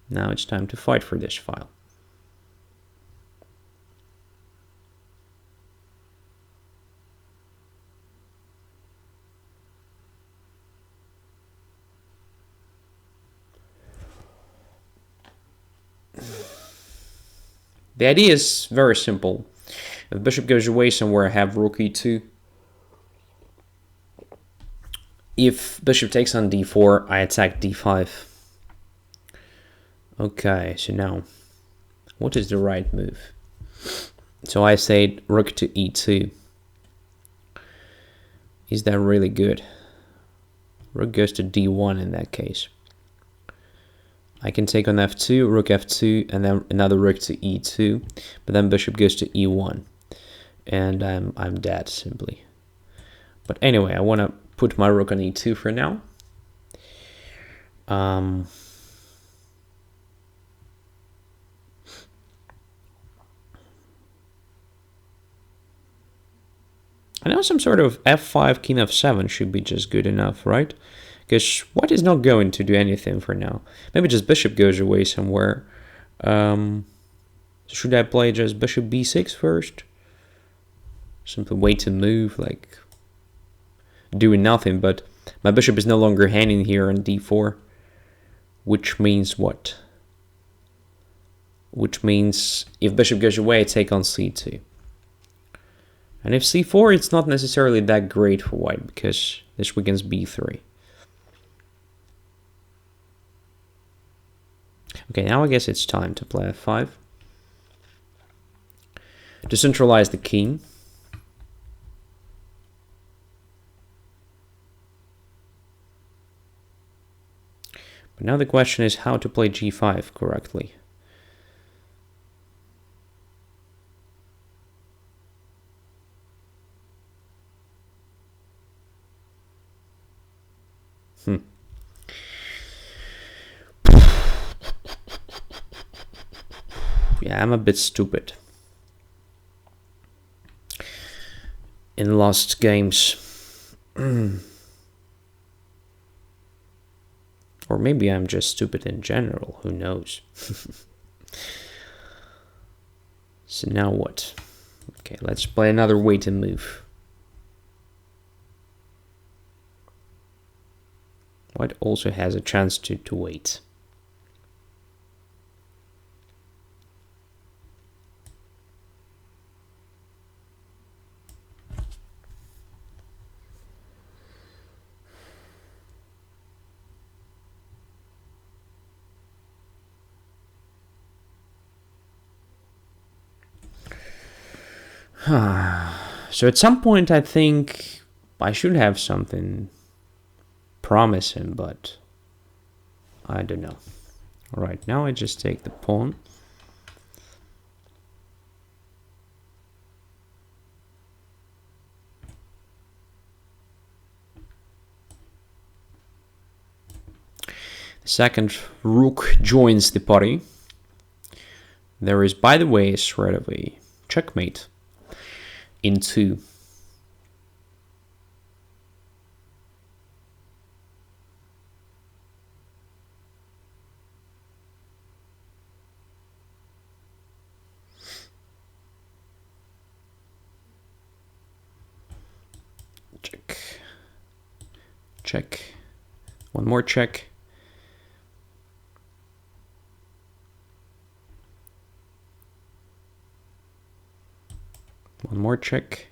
Now it's time to fight for this file. The idea is very simple. If bishop goes away somewhere, I have rook e2. If bishop takes on d4, I attack d5. Okay, so now, what is the right move? So I said rook to e2. Is that really good? Rook goes to d1 in that case. I can take on f2, rook f2, and then another rook to e2. But then bishop goes to e1. And I'm dead, simply. But anyway, I want to put my rook on e2 for now. I know some sort of f5, king f7 should be just good enough, right? Because white is not going to do anything for now. Maybe just bishop goes away somewhere. Should I play just bishop b6 first? Simply wait to move, like doing nothing, but my bishop is no longer hanging here on d4. Which means what? Which means if bishop goes away, I take on c2. And if c4, it's not necessarily that great for white, because this weakens b3. Okay, now I guess it's time to play f5. to centralize the king. But now the question is how to play g5 correctly. Yeah, I'm a bit stupid in lost games. Or maybe I'm just stupid in general, who knows. So now what? Okay, let's play another way to move. White also has a chance to wait. So at some point I think I should have something promising, but I don't know. Alright, now I just take the pawn. The second rook joins the party. There is, by the way, a threat of a checkmate in 2. Check. Check. One more check. One more check.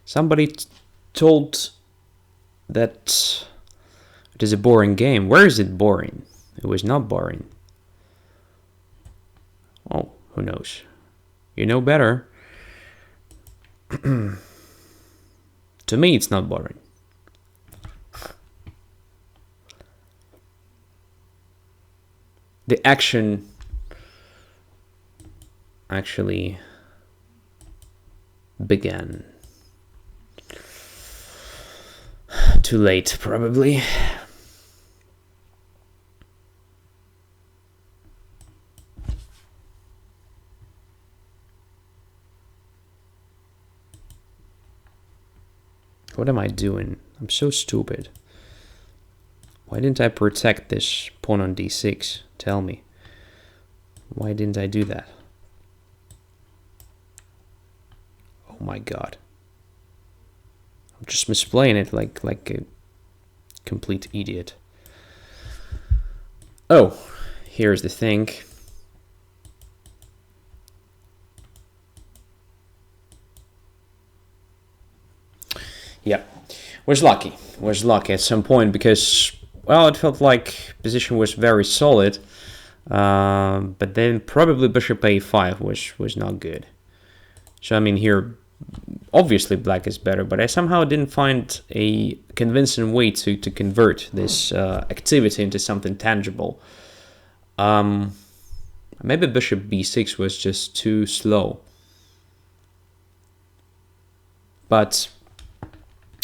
Somebody told that it is a boring game. Where is it boring? It was not boring. Oh, who knows? You know better. To me, it's not boring. The action actually began. Too late, probably. What am I doing? I'm so stupid. Why didn't I protect this pawn on d6? Tell me. Why didn't I do that? Oh my god. I'm just misplaying it like a complete idiot. Oh, here's the thing. Yeah, was lucky at some point because, well, it felt like position was very solid, but then probably bishop a5 was not good. So I mean here, obviously black is better, but I somehow didn't find a convincing way to convert this activity into something tangible. Maybe bishop b6 was just too slow, but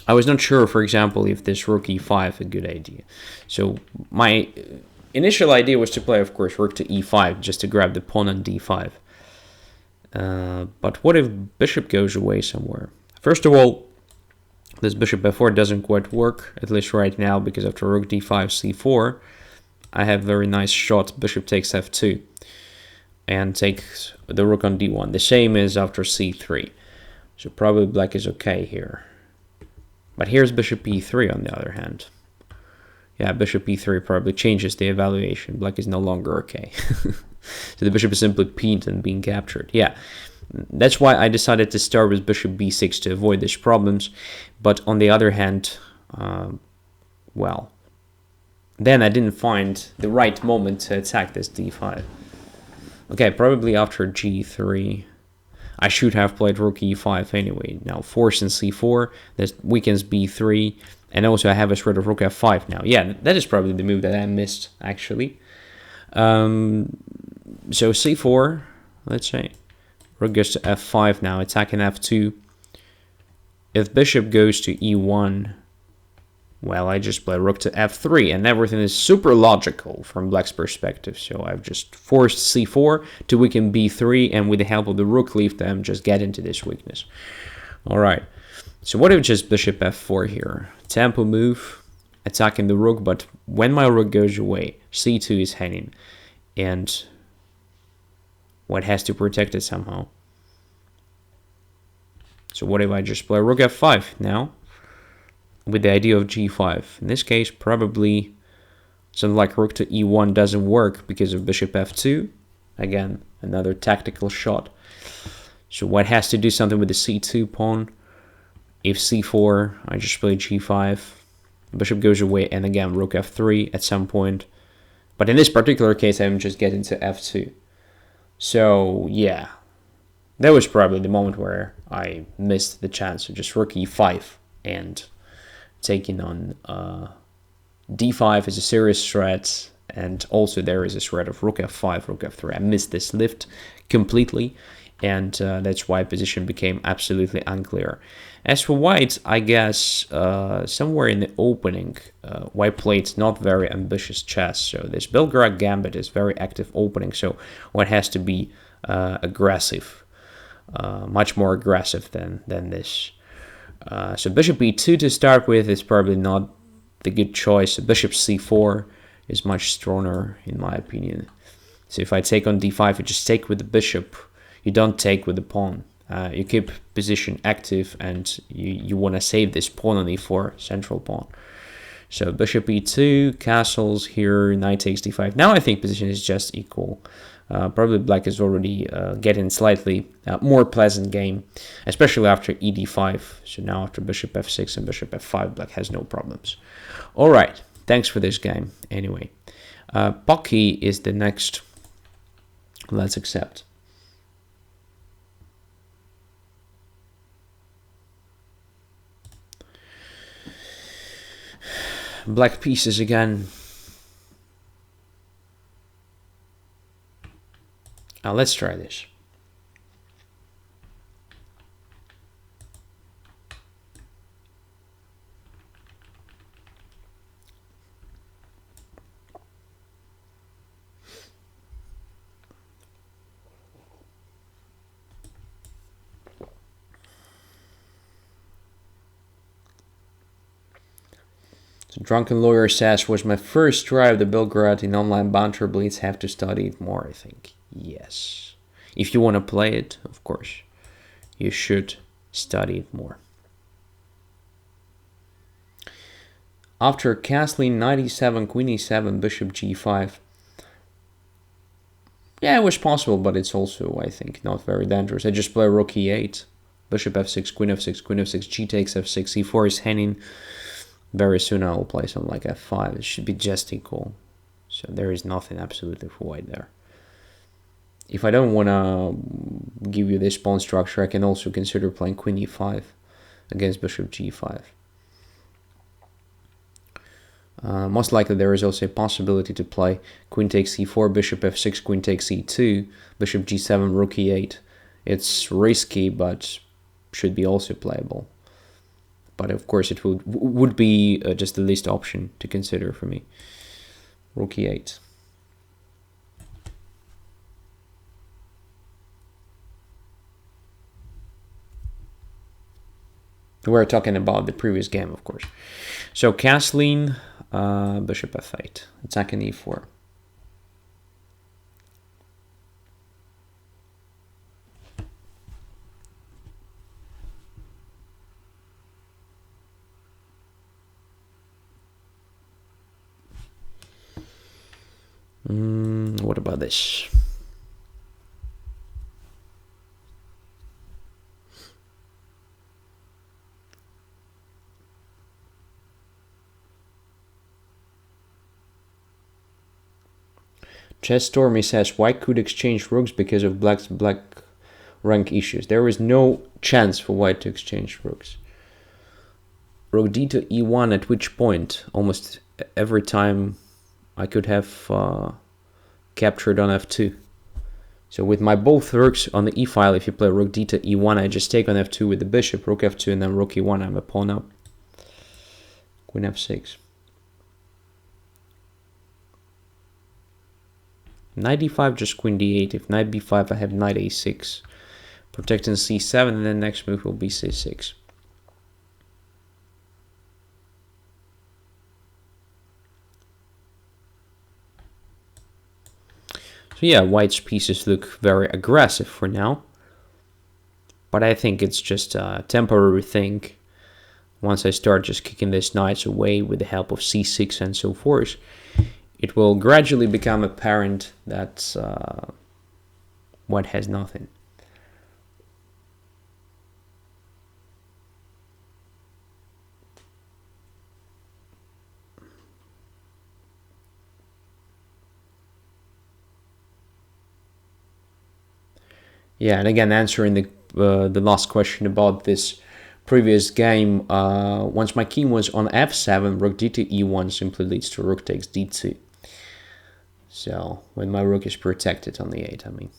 I was not sure, for example, if this rook e5 a good idea. So my initial idea was to play, of course, rook to e5 just to grab the pawn on d5. But what if bishop goes away somewhere? First of all, this bishop f4 doesn't quite work, at least right now, because after rook d5 c4, I have very nice shot bishop takes f2 and takes the rook on d1. The same is after c3. So probably black is okay here. But here's bishop e3 on the other hand. Yeah, bishop e3 probably changes the evaluation. Black is no longer okay. So the bishop is simply pinned and being captured. Yeah, that's why I decided to start with bishop b6 to avoid these problems. But on the other hand, well, then I didn't find the right moment to attack this d5. Okay, probably after g3. I should have played rook e5 anyway. Now force in c4, that weakens b3, and also I have a threat of rook f5 now. Yeah, that is probably the move that I missed, actually. So c4, let's say. Rook goes to f5 now, attacking f2. If bishop goes to e1, well, I just play rook to f3, and everything is super logical from black's perspective. So I've just forced c4 to weaken b3, and with the help of the rook leave them, just get into this weakness. All right. So what if just bishop f4 here? Tempo move, attacking the rook, but when my rook goes away, c2 is hanging, and white has to protect it somehow. So what if I just play rook f5 now? With the idea of g5. In this case, probably something like rook to e1 doesn't work because of bishop f2. Again, another tactical shot. So white has to do something with the c2 pawn. If c4, I just play g5. Bishop goes away, and again, rook f3 at some point. But in this particular case, I'm just getting to f2. So, yeah. That was probably the moment where I missed the chance of just rook e5 and taking on d5 is a serious threat, and also there is a threat of rook f5, rook f3. I missed this lift completely, and that's why position became absolutely unclear. As for white, I guess somewhere in the opening, white played not very ambitious chess. So this Belgrade gambit is very active opening, so white has to be aggressive, much more aggressive than this. So bishop e2 to start with is probably not the good choice. So bishop c4 is much stronger in my opinion. So if I take on d5, you just take with the bishop. You don't take with the pawn. You keep position active, and you want to save this pawn on e4, central pawn. So bishop e2, castles here, knight takes d5. Now I think position is just equal. Probably black is already getting slightly more pleasant game, especially after ed5. So now after bishop f6 and bishop f5, black has no problems. All right, thanks for this game. Anyway, Pocky is the next. Let's accept. Black pieces again. Now let's try this. So Drunken Lawyer says, was my first try of the Belgrade in online Banter Blitz. Have to study it more, I think. Yes. If you want to play it, of course, you should study it more. After castling 97, queen e7, bishop g5. Yeah, it was possible, but it's also, I think, not very dangerous. I just play rook e8, bishop f6, queen f6, queen f6, g takes f6, e4 is hanging. Very soon I will play something like f5. It should be just equal. So there is nothing absolutely for white there. If I don't want to give you this pawn structure, I can also consider playing queen e5 against bishop g5. Most likely there is also a possibility to play queen takes e4, bishop f6, queen takes e2, bishop g7, rook e8. It's risky, but should be also playable. But of course it would be just the least option to consider for me. Rook e8. We're talking about the previous game, of course. So castling, bishop f8, attacking e4. What about this? Chess Stormy says, white could exchange rooks because of black's black rank issues. There is no chance for white to exchange rooks. Rook d to e1 at which point? Almost every time I could have captured on f2. So with my both rooks on the e-file, if you play rook d to e1, I just take on f2 with the bishop, rook f2, and then rook e1, I'm a pawn up. Queen f6. Knight d5, just queen d8. If knight b5, I have knight a6. Protecting c7, and then next move will be c6. So yeah, white's pieces look very aggressive for now. But I think it's just a temporary thing. Once I start just kicking these knights away with the help of c6 and so forth, it will gradually become apparent that white has nothing. Yeah, and again, answering the last question about this previous game, once my king was on f7, rook d to e1 simply leads to rook takes d2. So, when my rook is protected on the 8, I mean.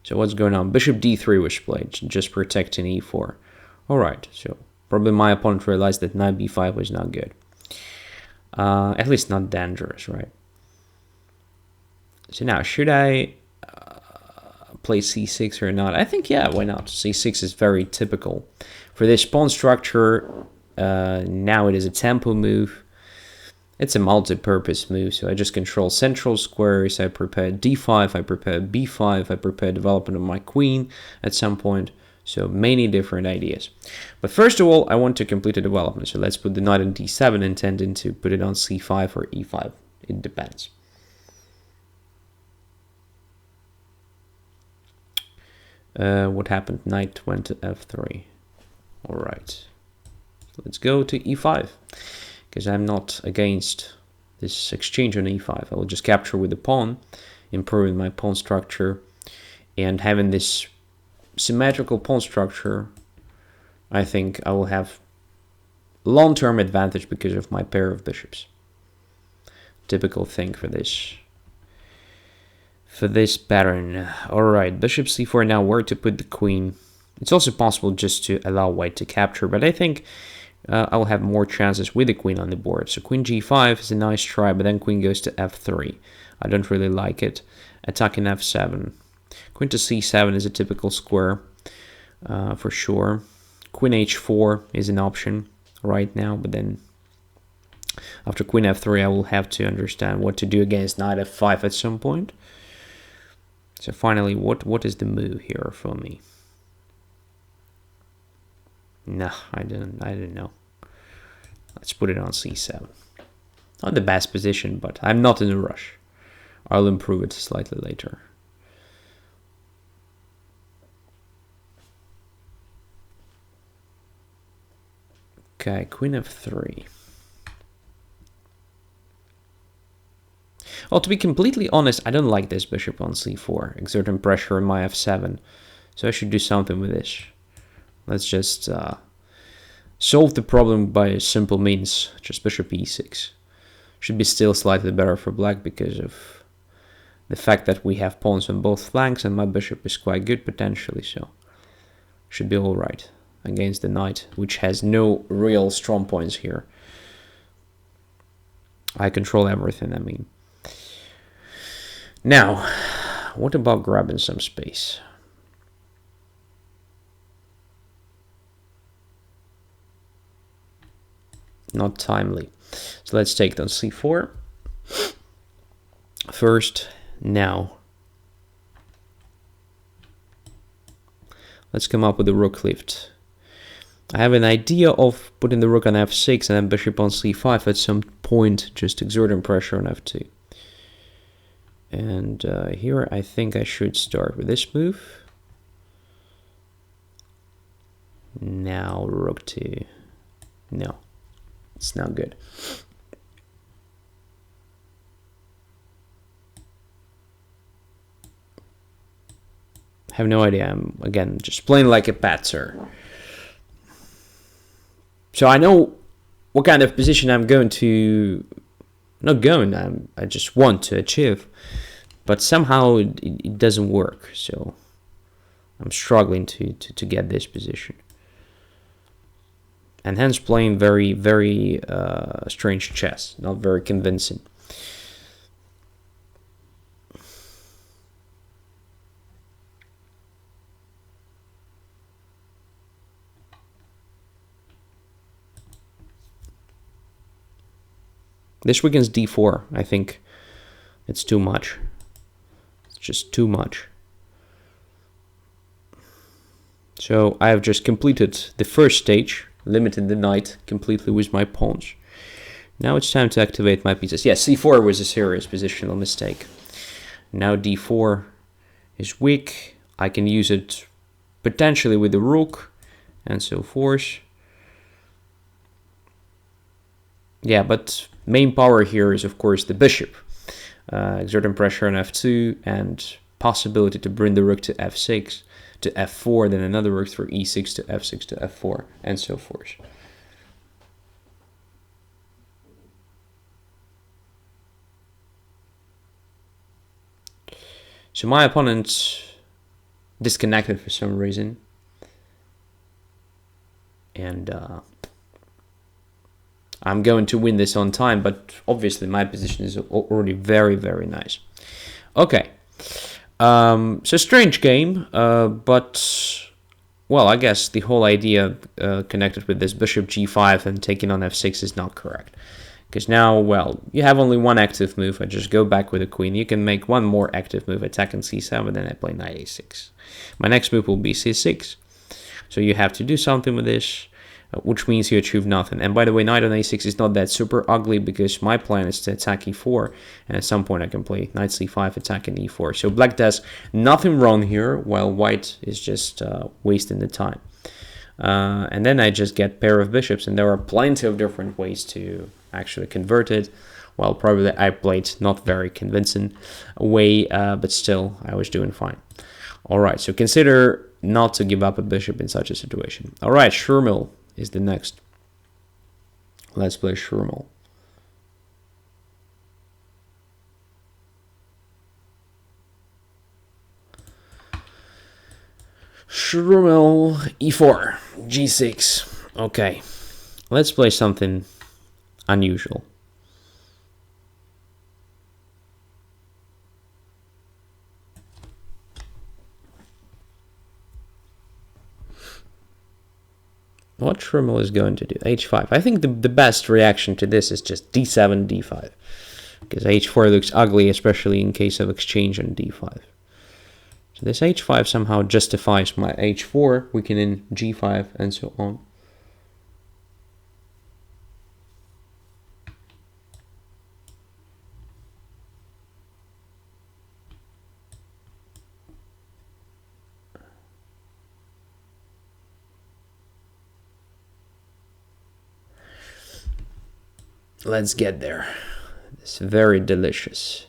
So what's going on? Bishop d3 was played, just protecting e4. Alright, so probably my opponent realized that knight b5 was not good. At least not dangerous, right? So now, should I play c6 or not? I think, yeah, why not? c6 is very typical. For this pawn structure, now it is a tempo move. It's a multi-purpose move, so I just control central squares, I prepare d5, I prepare b5, I prepare development of my queen at some point, so many different ideas. But first of all, I want to complete a development, so let's put the knight on d7, intending to put it on c5 or e5, it depends. What happened? Knight went to f3. Alright, let's go to e5. Because I'm not against this exchange on e5. I will just capture with the pawn, improving my pawn structure, and having this symmetrical pawn structure, I think I will have long-term advantage because of my pair of bishops. Typical thing for this pattern. Alright, bishop c4. Now where to put the queen? It's also possible just to allow white to capture, but I think I will have more chances with the queen on the board. So queen g5 is a nice try, but then queen goes to f3. I don't really like it. Attacking f7. Queen to c7 is a typical square for sure. Queen h4 is an option right now, but then after queen f3 I will have to understand what to do against knight f5 at some point. So finally, what is the move here for me? No, I didn't know. Let's put it on c7. Not the best position, but I'm not in a rush. I'll improve it slightly later. Okay, queen f3. Well, to be completely honest, I don't like this bishop on c4, exerting pressure on my f7. So I should do something with this. Let's just solve the problem by simple means, just bishop e6. Should be still slightly better for black because of the fact that we have pawns on both flanks and my bishop is quite good potentially, so should be alright against the knight, which has no real strong points here. I control everything, I mean. Now, what about grabbing some space? Not timely. So let's take down c4 first. Now let's come up with a rook lift. I have an idea of putting the rook on f6 and then bishop on c5 at some point, just exerting pressure on f2. And here I think I should start with this move. Now rook to... No, it's not good. I have no idea. I'm, again, just playing like a patzer. So I know what kind of position I'm going to... Not going, I just want to achieve. But somehow it doesn't work. So I'm struggling to get this position. And hence playing very, very strange chess. Not very convincing. This weekend's d4, I think it's too much. It's just too much. So I have just completed the first stage, limited the knight completely with my pawns. Now it's time to activate my pieces. Yes, c4 was a serious positional mistake. Now d4 is weak. I can use it potentially with the rook and so forth. Yeah, but main power here is, of course, the bishop. Exerting pressure on f2 and possibility to bring the rook to f6, to f4, then another rook through e6 to f6 to f4, and so forth. So my opponent disconnected for some reason. And I'm going to win this on time, but obviously my position is already very, very nice. Okay, so strange game, but, well, I guess the whole idea connected with this bishop g5 and taking on f6 is not correct. Because now, well, you have only one active move. I just go back with the queen. You can make one more active move, attack on c7, then I play knight a6. My next move will be c6. So you have to do something with this, which means you achieve nothing. And by the way, knight on a6 is not that super ugly because my plan is to attack e4, and at some point I can play knight c5, attacking e4. So black does nothing wrong here, while white is just wasting the time. And then I just get pair of bishops, and there are plenty of different ways to actually convert it. Well, probably I played not very convincing way, but still I was doing fine. All right, so consider not to give up a bishop in such a situation. All right, Schurmel is the next. Let's play Schurmel. Schurmel e4, g6. Okay, let's play something unusual. What Schurmel is going to do? h5. I think the best reaction to this is just d7, d5. Because h4 looks ugly, especially in case of exchange on d5. So this h5 somehow justifies my h4, weakening g5, and so on. Let's get there. This very delicious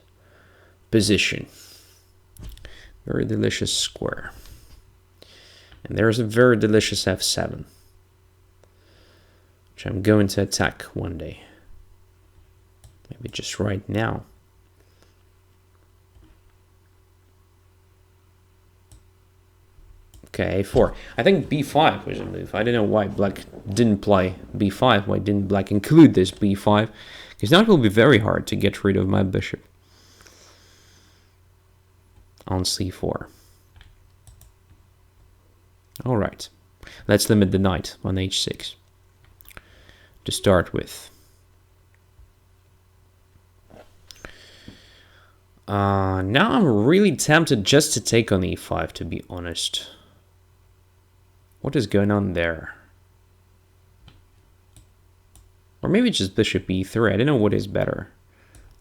position. Very delicious square. And there's a very delicious f7, which I'm going to attack one day. Maybe just right now. Okay, a4. I think b5 was a move. I don't know why black didn't play b5. Why didn't black include this b5? Because now it will be very hard to get rid of my bishop on c4. All right, let's limit the knight on h6 to start with. Now I'm really tempted just to take on e5, to be honest. What is going on there? Or maybe just bishop e3. I don't know what is better.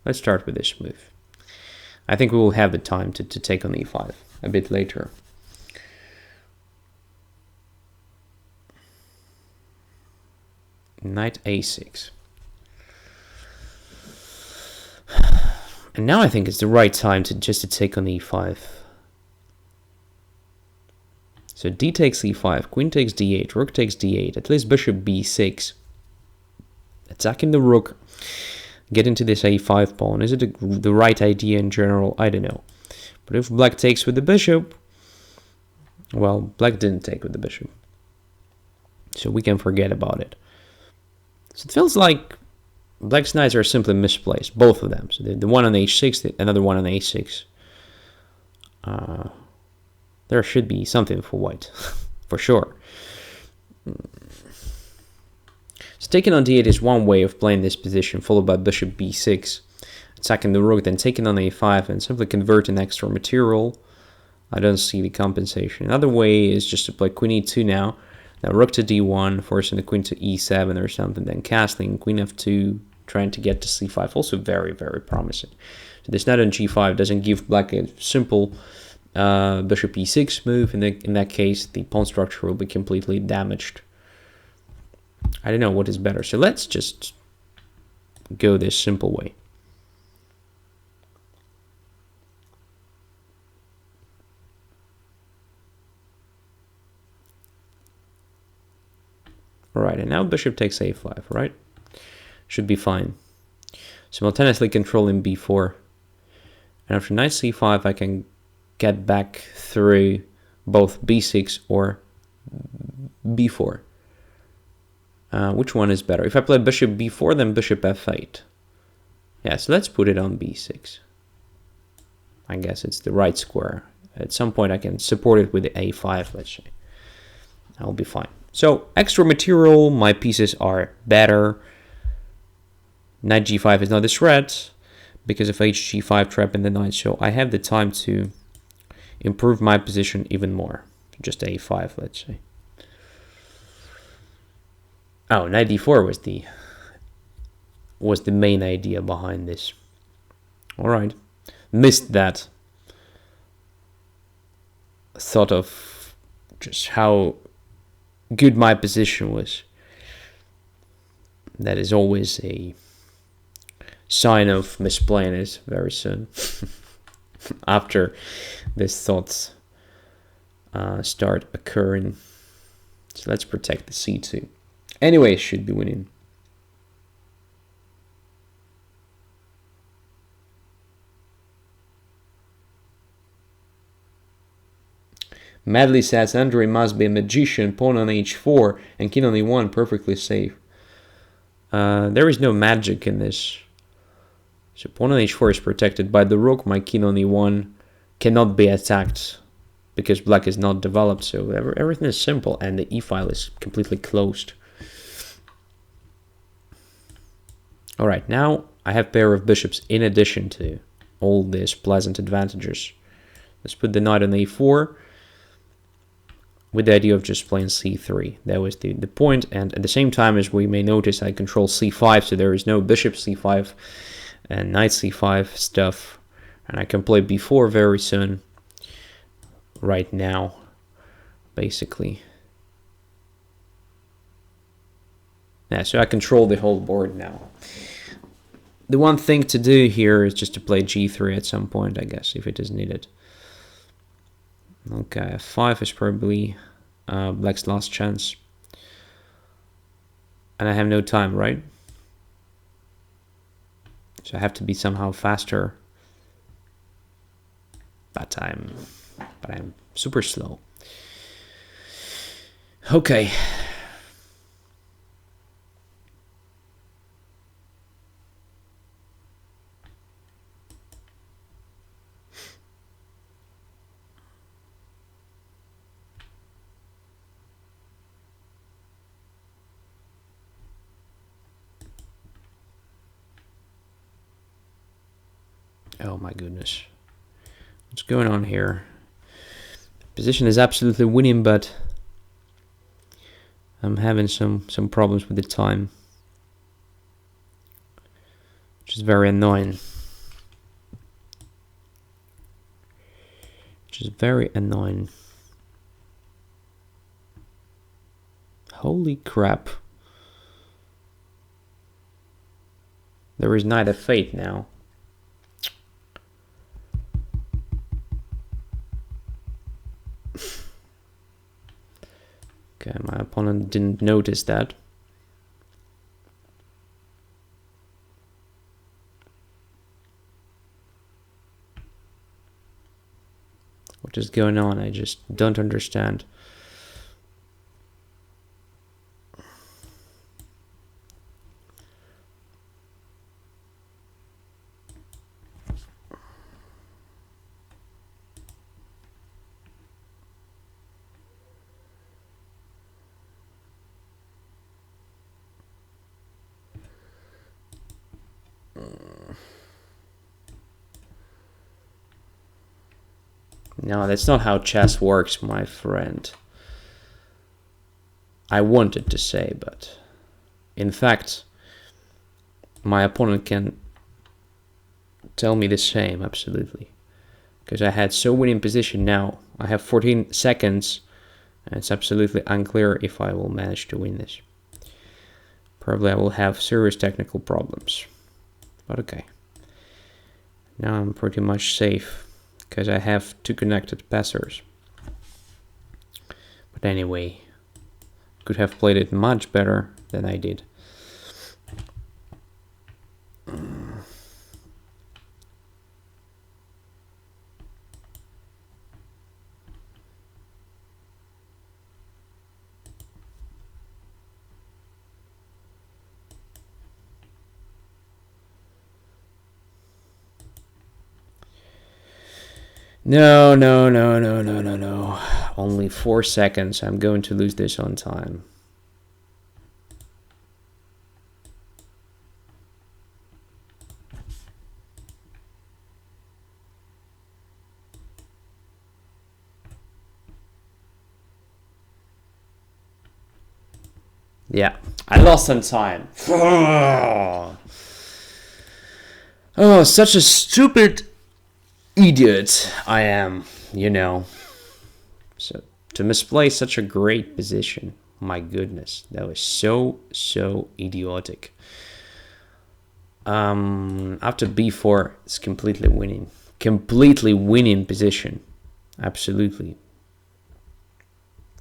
Let's start with this move. I think we will have the time to take on e5 a bit later. Knight a6. And now I think it's the right time to take on e5. So d takes e5, queen takes d8, rook takes d8, at least bishop b6. Attacking the rook, get into this a5 pawn. Is it the right idea in general? I don't know. But if black takes with the bishop, well, black didn't take with the bishop. So we can forget about it. So it feels like black's knights are simply misplaced, both of them. So the one on h6, another one on a6. There should be something for white, for sure. So taking on d8 is one way of playing this position, followed by bishop b6, attacking the rook, then taking on a5 and simply converting extra material. I don't see the compensation. Another way is just to play queen e2 now. Now rook to d1, forcing the queen to e7 or something, then castling, queen f2, trying to get to c5. Also very, very promising. So this knight on g5 doesn't give black a simple bishop e6 move. In that case, the pawn structure will be completely damaged. I don't know what is better. So let's just go this simple way. Alright, and now bishop takes a5, right? Should be fine. Simultaneously controlling b4. And after knight c5, I can get back through both b6 or b4. Which one is better? If I play bishop b4, then bishop f8. Yeah, so let's put it on b6. I guess it's the right square. At some point I can support it with the a5, let's say. I'll be fine. So, extra material, my pieces are better. Knight g5 is not a threat because of hg5 trapping the knight, so I have the time to improve my position even more. Just a5, let's say. Oh, knight d4 was the main idea behind this. All right, missed that. Thought of just how good my position was. That is always a sign of misplaying it very soon. After these thoughts start occurring. So let's protect the c2. Anyway, should be winning. Madly says Andrey must be a magician, pawn on h4 and king on e1 perfectly safe. There is no magic in this. So pawn on h4 is protected by the rook. My king on e1 cannot be attacked because black is not developed. So everything is simple and the e-file is completely closed. Alright, now I have pair of bishops in addition to all these pleasant advantages. Let's put the knight on a4 with the idea of just playing c3. That was the point, and at the same time, as we may notice, I control c5, so there is no bishop c5 and knight c5 stuff, and I can play b4 very soon, right now, basically. Yeah, so I control the whole board now. The one thing to do here is just to play g3 at some point, I guess, if it is needed. Okay, f5 is probably black's last chance. And I have no time, right? So I have to be somehow faster. But I'm super slow. Okay. Oh my goodness. What's going on here? Position is absolutely winning, but I'm having some problems with the time, which is very annoying. which is very annoying. Holy crap. There is Knight of Fate now. Okay, my opponent didn't notice that. What is going on? I just don't understand. No, that's not how chess works, my friend. I wanted to say, but in fact, my opponent can tell me the same, absolutely. Because I had so winning position now. I have 14 seconds, and it's absolutely unclear if I will manage to win this. Probably I will have serious technical problems. But okay. Now I'm pretty much safe, because I have two connected passers. But anyway, could have played it much better than I did. No. Only 4 seconds. I'm going to lose this on time. Yeah, I lost some time. Oh, such a stupid idiot I am, you know. So to misplay such a great position, my goodness, that was so idiotic. After b4, it's completely winning position, absolutely.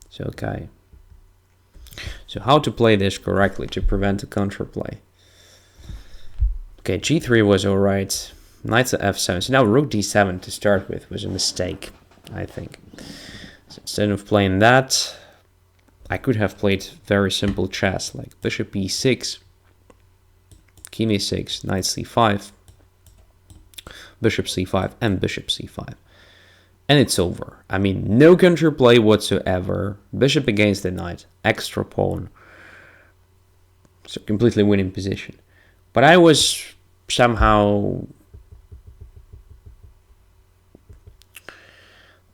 So okay. So how to play this correctly to prevent a counterplay? Okay, g3 was alright. Knight to f7. So now rook d7 to start with was a mistake, I think. So instead of playing that, I could have played very simple chess, like bishop e6, king e6, knight c5, bishop c5, and bishop c5. And it's over. I mean, no counterplay whatsoever. Bishop against the knight, extra pawn. So completely winning position. But I was somehow,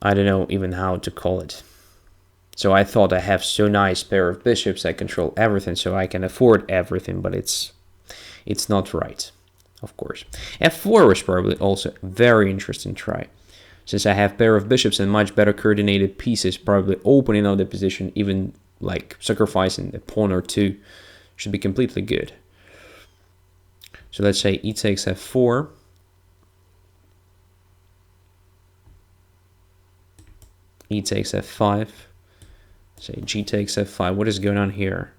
I don't know even how to call it. So I thought I have so nice pair of bishops, I control everything, so I can afford everything, but it's not right, of course. f4 was probably also a very interesting try. Since I have pair of bishops and much better coordinated pieces, probably opening out the position, even like sacrificing a pawn or two, should be completely good. So let's say e takes f4. E takes f5. Say g takes f5. What is going on here?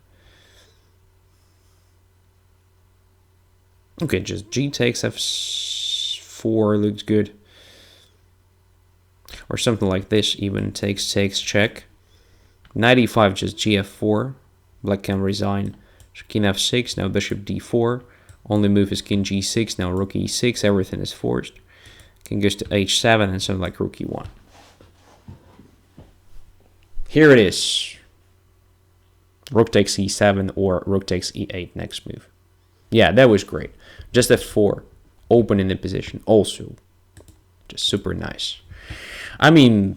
Okay, just g takes f4 looks good. Or something like this, even takes check. Knight e5, just gf4. Black can resign. So king f6, now bishop d4. Only move is king g6, now rook e6, everything is forced. King goes to h7 and something like rook e1. Here it is. Rook takes e7 or rook takes e8 next move. Yeah, that was great. Just f4, open in the position. Also, just super nice. I mean,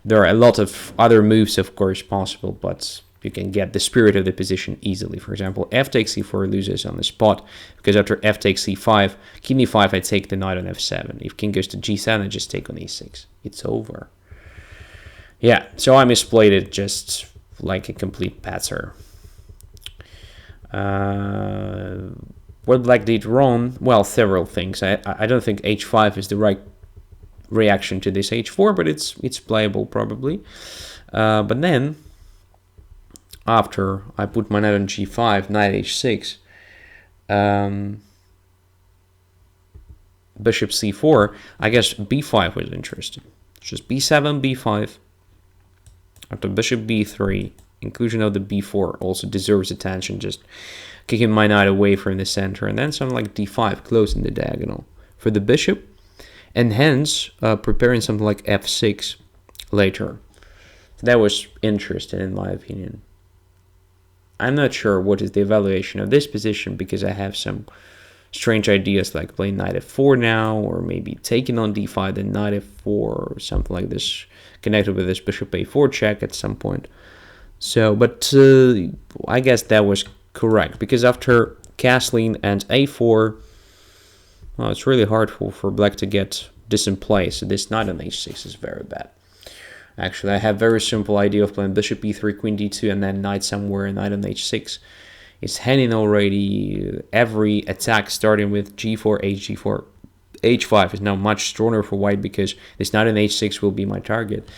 there are a lot of other moves, of course, possible, but you can get the spirit of the position easily. For example, f takes c4 loses on the spot, because after f takes c5, king e5, I take the knight on f7. If king goes to g7, I just take on e6. It's over. Yeah, so I misplayed it just like a complete patzer. What black did wrong? Well, several things. I don't think h5 is the right reaction to this h4, but it's playable probably. But then, after I put my knight on g5, knight h6, bishop c4, I guess b5 was interesting. It's just b7, b5. After bishop b3, inclusion of the b4 also deserves attention, just kicking my knight away from the center, and then something like d5, closing the diagonal for the bishop, and hence preparing something like f6 later. That was interesting in my opinion. I'm not sure what is the evaluation of this position, because I have some strange ideas like playing knight f4 now, or maybe taking on d5 then knight f4 or something like this, connected with this bishop a4 check at some point. So, but I guess that was correct, because after castling and a4, well, it's really hard for black to get this in place. So this knight on h6 is very bad. Actually, I have very simple idea of playing bishop e3, queen d2, and then knight somewhere, knight on h6. It's handing already. Every attack starting with g4, hg4, h5 is now much stronger for white, because this knight on h6 will be my target,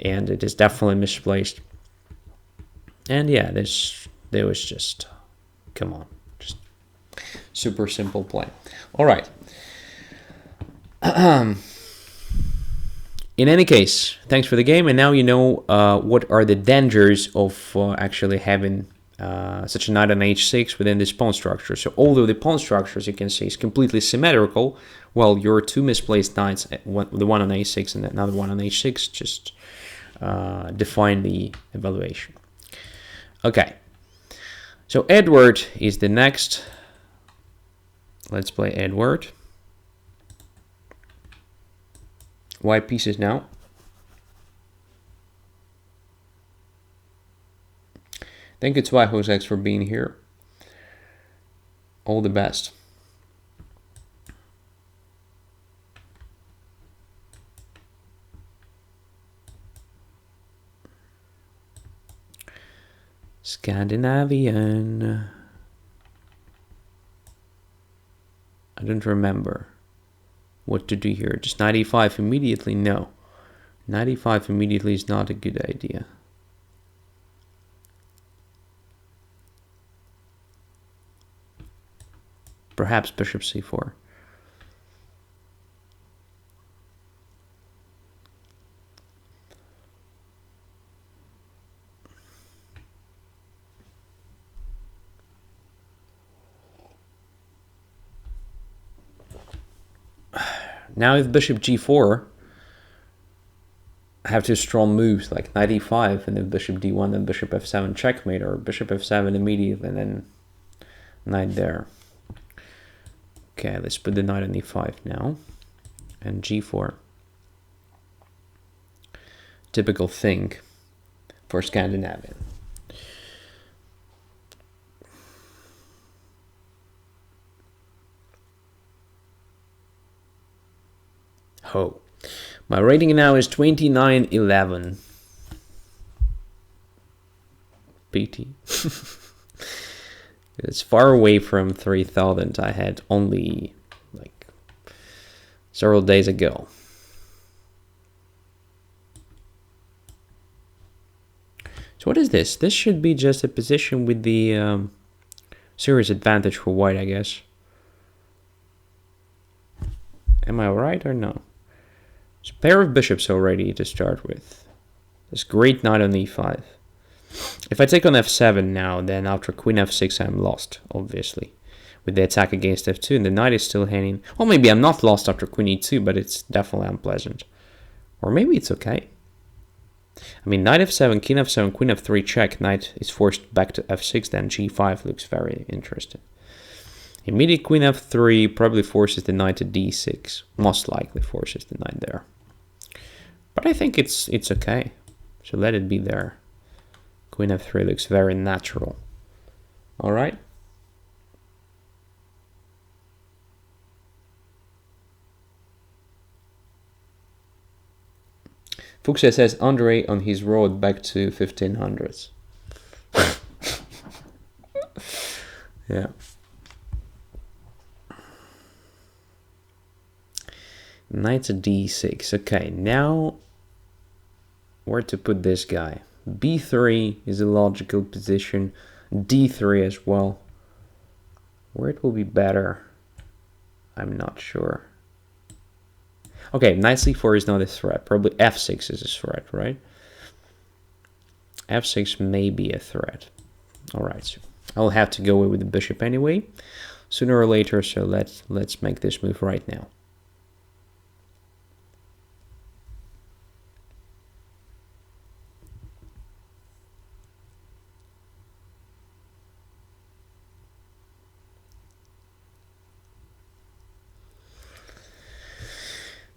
and it is definitely misplaced. And yeah, there was just, come on, just super simple play. All right. In any case, thanks for the game, and now you know what are the dangers of actually having such a knight on h6 within this pawn structure. So although the pawn structure, as you can see, is completely symmetrical, well, your two misplaced knights, the one on a6 and another one on h6, just define the evaluation. Okay, so Edward is the next. Let's play Edward. White pieces now. Thank you to Jose for being here. All the best. Scandinavian. I don't remember what to do here. Just 95 immediately? No. 95 immediately is not a good idea. Perhaps bishop c4. Now if bishop g4, I have two strong moves like knight e5, and then bishop d1, then bishop f7 checkmate, or bishop f7 immediately, and then knight there. Okay, let's put the knight on e5 now, and g4. Typical thing for Scandinavian. Oh, my rating now is 2911. PT. It's far away from 3000 I had only like several days ago. So what is this? This should be just a position with the serious advantage for white, I guess. Am I right or no? It's a pair of bishops already to start with. This great knight on e5. If I take on f7 now, then after queen f6 I'm lost, obviously, with the attack against f2, and the knight is still hanging. Or maybe I'm not lost after queen e2, but it's definitely unpleasant. Or maybe it's okay. I mean, knight f7, king f7, queen f3 check, knight is forced back to f6, then g5 looks very interesting. Immediate queen f3 probably forces the knight to d6, most likely forces the knight there. But I think it's okay, so let it be there. Queen f3 looks very natural. Alright. Fuchsia says Andrey on his road back to 1500s. Yeah. Knight to d6. Okay, now where to put this guy? b3 is a logical position. d3 as well. Where it will be better, I'm not sure. Okay, knight c4 is not a threat. Probably f6 is a threat, right? f6 may be a threat. Alright, so I'll have to go away with the bishop anyway, sooner or later, so let's make this move right now.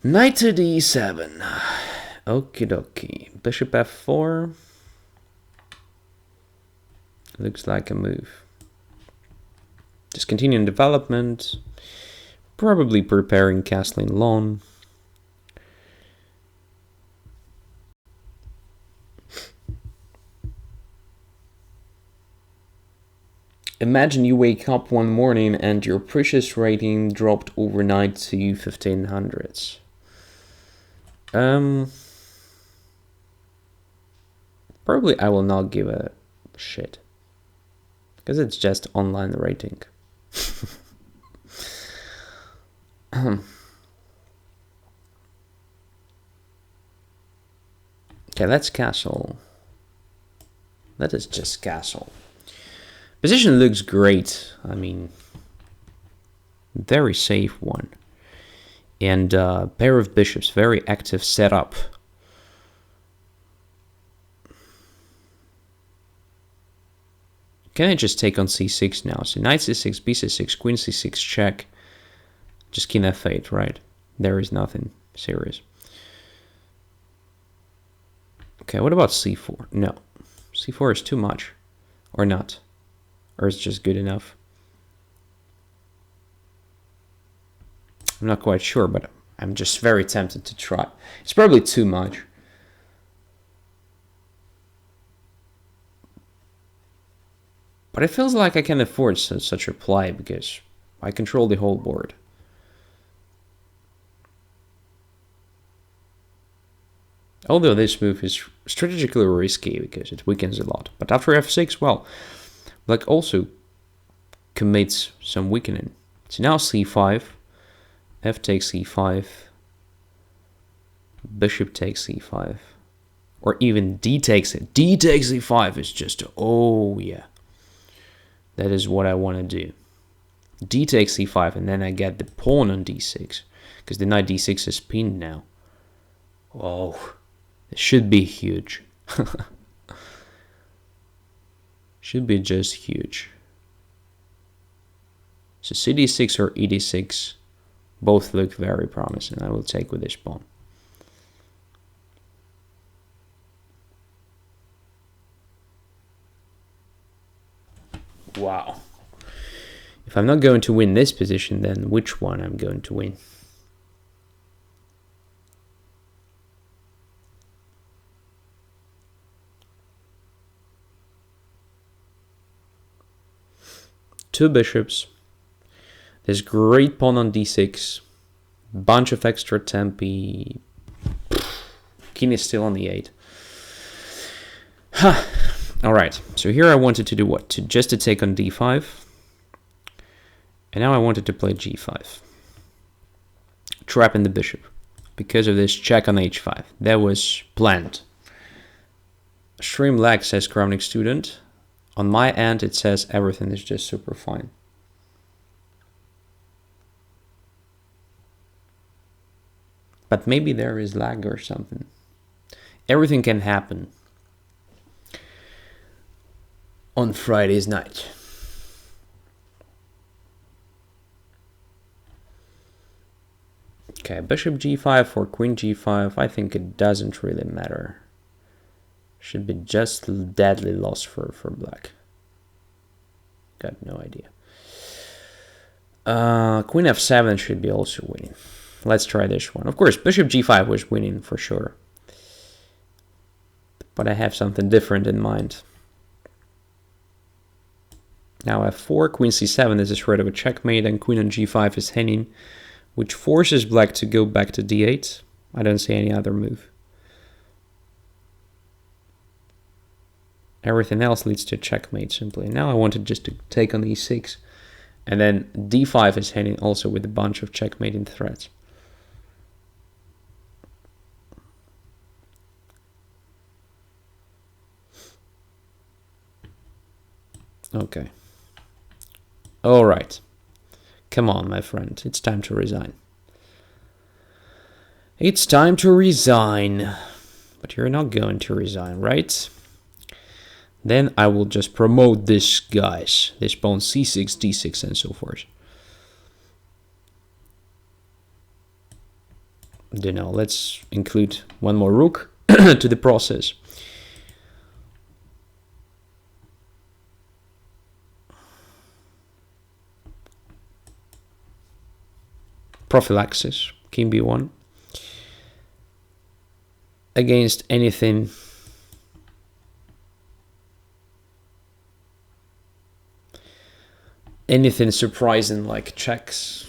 Knight to d7. Okie dokie. Bishop f4. Looks like a move. Just continuing development. Probably preparing castling lawn. Imagine you wake up one morning and your precious rating dropped overnight to 1500s. Probably I will not give a shit. Because it's just online rating. Okay, let's castle. Let us just castle. Position looks great. I mean, very safe one. And pair of bishops, very active setup. Can I just take on c6 now? So knight c6, b6, queen c6, check. Just king f8, right? There is nothing serious. Okay, what about c4? No. c4 is too much. Or not. Or it's just good enough. I'm not quite sure, but I'm just very tempted to try. It's probably too much. But it feels like I can afford such a play because I control the whole board. Although this move is strategically risky because it weakens a lot. But after f6, well, black also commits some weakening. So now c5, f takes c5, bishop takes c5, or even d takes it. D takes e5 is just, oh yeah. That is what I want to do. D takes c5, and then I get the pawn on d6, because the knight d6 is pinned now. Oh, it should be huge. Should be just huge. So cd6 or ed6, both look very promising. I will take with this pawn. Wow. If I'm not going to win this position, then which one I'm going to win? Two bishops. There's great pawn on d6. Bunch of extra tempi. King is still on the 8. Huh. Alright, so here I wanted to do what? Just to take on d5. And now I wanted to play g5. Trapping the bishop. Because of this check on h5. That was planned. Stream lag, says Crowning Student. On my end, it says everything is just super fine. But maybe there is lag or something. Everything can happen on Friday's night. Okay, bishop g5 or queen g5, I think it doesn't really matter. should be just deadly loss for black. Got no idea. Queen f7 should be also winning. Let's try this one. Of course, bishop g5 was winning for sure. But I have something different in mind. Now f4, queen c7 is a threat of a checkmate, and queen on g5 is hanging, which forces black to go back to d8. I don't see any other move. Everything else leads to checkmate simply. Now I wanted just to take on e6. And then d5 is hanging also with a bunch of checkmating threats. Okay. All right. Come on, my friend. It's time to resign. It's time to resign. But you're not going to resign, right? Then I will just promote this, guys. This pawn c6, d6, and so forth. You know, let's include one more rook to the process. Prophylaxis, king b1. Against anything surprising like checks.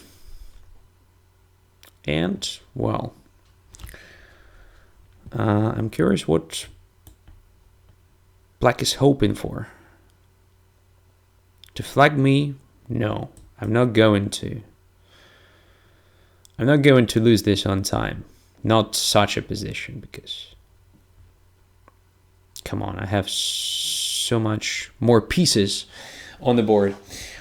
And, well, I'm curious what black is hoping for. To flag me? No, I'm not going to. I'm not going to lose this on time. Not such a position, because, come on, I have so much more pieces on the board.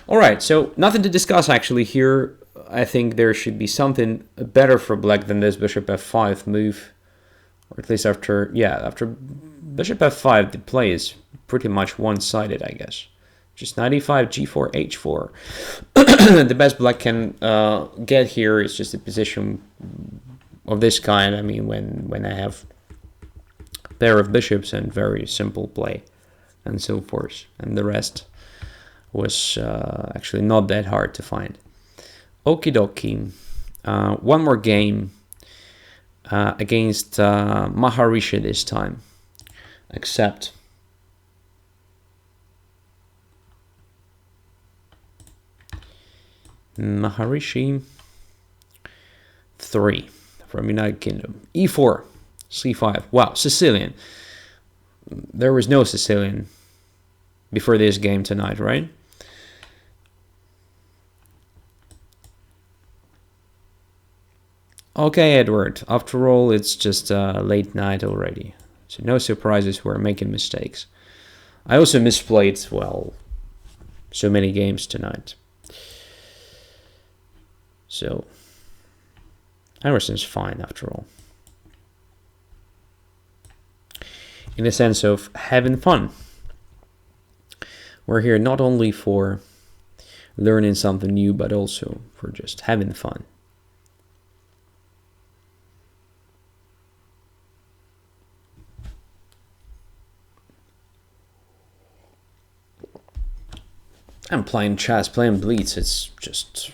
All right, so nothing to discuss actually here. I think there should be something better for black than this bishop f5 move, or at least after bishop f5, the play is pretty much one-sided, I guess. Just knight e5, g4, h4. The best black can get here is just a position of this kind. I mean, when I have a pair of bishops and very simple play and so forth, and the rest was actually not that hard to find. Okie dokie. One more game against Maharishi this time. Except Maharishi 3 from United Kingdom. e4, c5. Wow, Sicilian. There was no Sicilian before this game tonight, right? Okay, Edward. After all, it's just a late night already. So no surprises, we're making mistakes. I also misplayed, well, so many games tonight. So, everything's fine after all. In the sense of having fun. We're here not only for learning something new, but also for just having fun. I'm playing chess, playing Blitz, it's just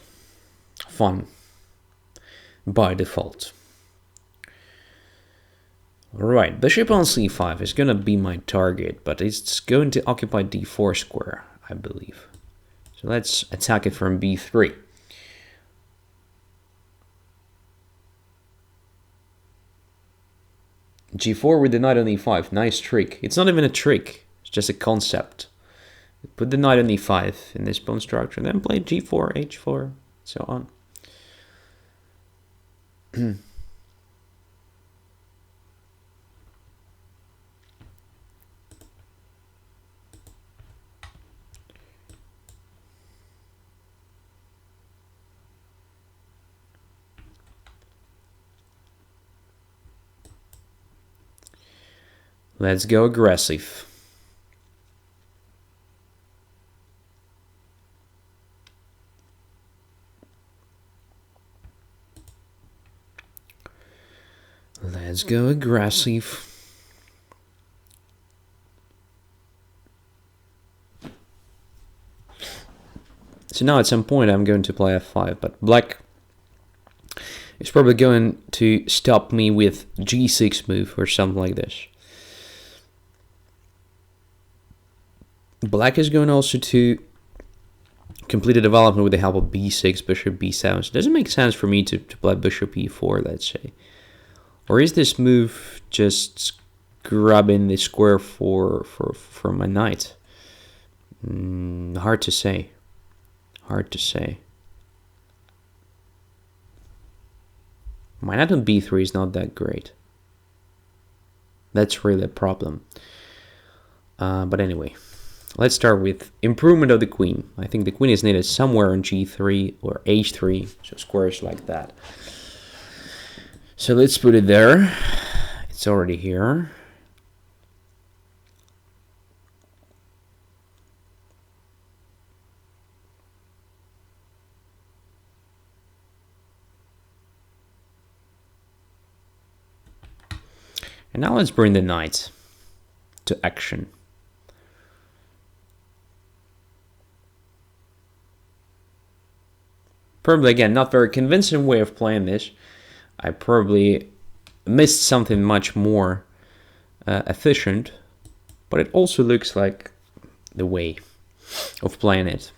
fun by default. Alright, bishop on c5 is going to be my target, but it's going to occupy d4 square, I believe. So let's attack it from b3. g4 with the knight on e5, nice trick. It's not even a trick, it's just a concept. Put the knight on e5 in this pawn structure, then play g4, h4, so on. Let's go aggressive. Let's go aggressive. So now at some point I'm going to play f5, but black is probably going to stop me with g6 move or something like this. Black is going also to complete the development with the help of b6, bishop b7. So it doesn't make sense for me to play bishop e4, let's say. Or is this move just grabbing the square for my knight? Hard to say. Hard to say. My knight on b3 is not that great. That's really a problem. But anyway, let's start with improvement of the queen. I think the queen is needed somewhere on g3 or h3, so squares like that. So let's put it there. It's already here. And now let's bring the knight to action. Probably, again, not very convincing way of playing this. I probably missed something much more efficient, but it also looks like the way of playing it.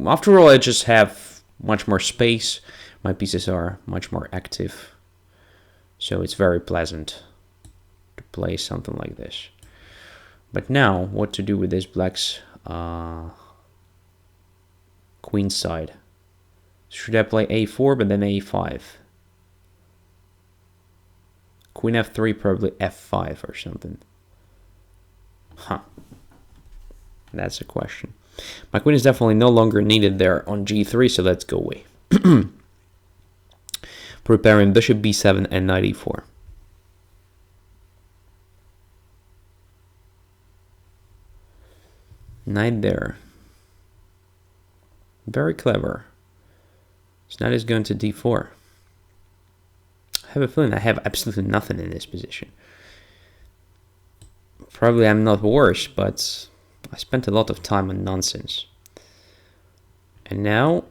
After all, I just have much more space. My pieces are much more active, so it's very pleasant to play something like this. But now, what to do with this black's queen side? Should I play a4 but then a5? Queen f3, probably f5 or something. Huh. That's a question. My queen is definitely no longer needed there on g3, so let's go away. Preparing bishop b7 and knight e4. Knight there. Very clever. So knight is going to d4. I have a feeling I have absolutely nothing in this position. Probably I'm not worse, but I spent a lot of time on nonsense. And now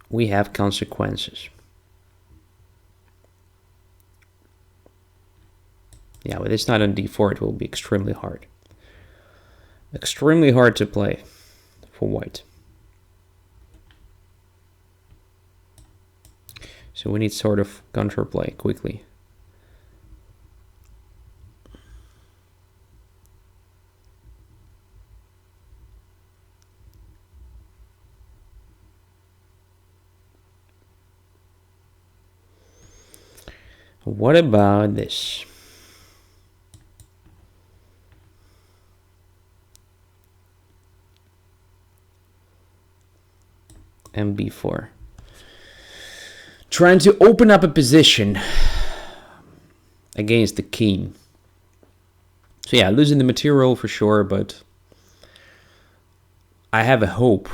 we have consequences. Yeah, with this knight on d4, it will be extremely hard. Extremely hard to play for white. So we need sort of counterplay quickly. What about this? MB4. Trying to open up a position against the king. So yeah, losing the material for sure, but I have a hope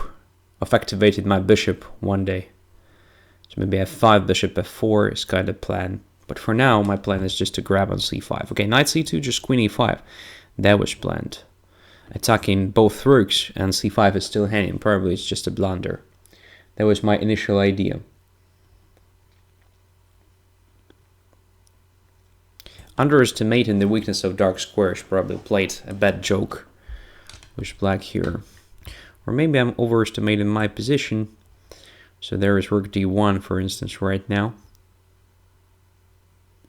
of activating my bishop one day. So maybe f5, bishop f4 is kind of plan. But for now, my plan is just to grab on c5. Okay, knight c2, just queen e5. That was planned. Attacking both rooks, and c5 is still hanging. Probably it's just a blunder. That was my initial idea. Underestimating the weakness of dark squares probably played a bad joke with black here. Or maybe I'm overestimating my position. So there is rook d1, for instance, right now.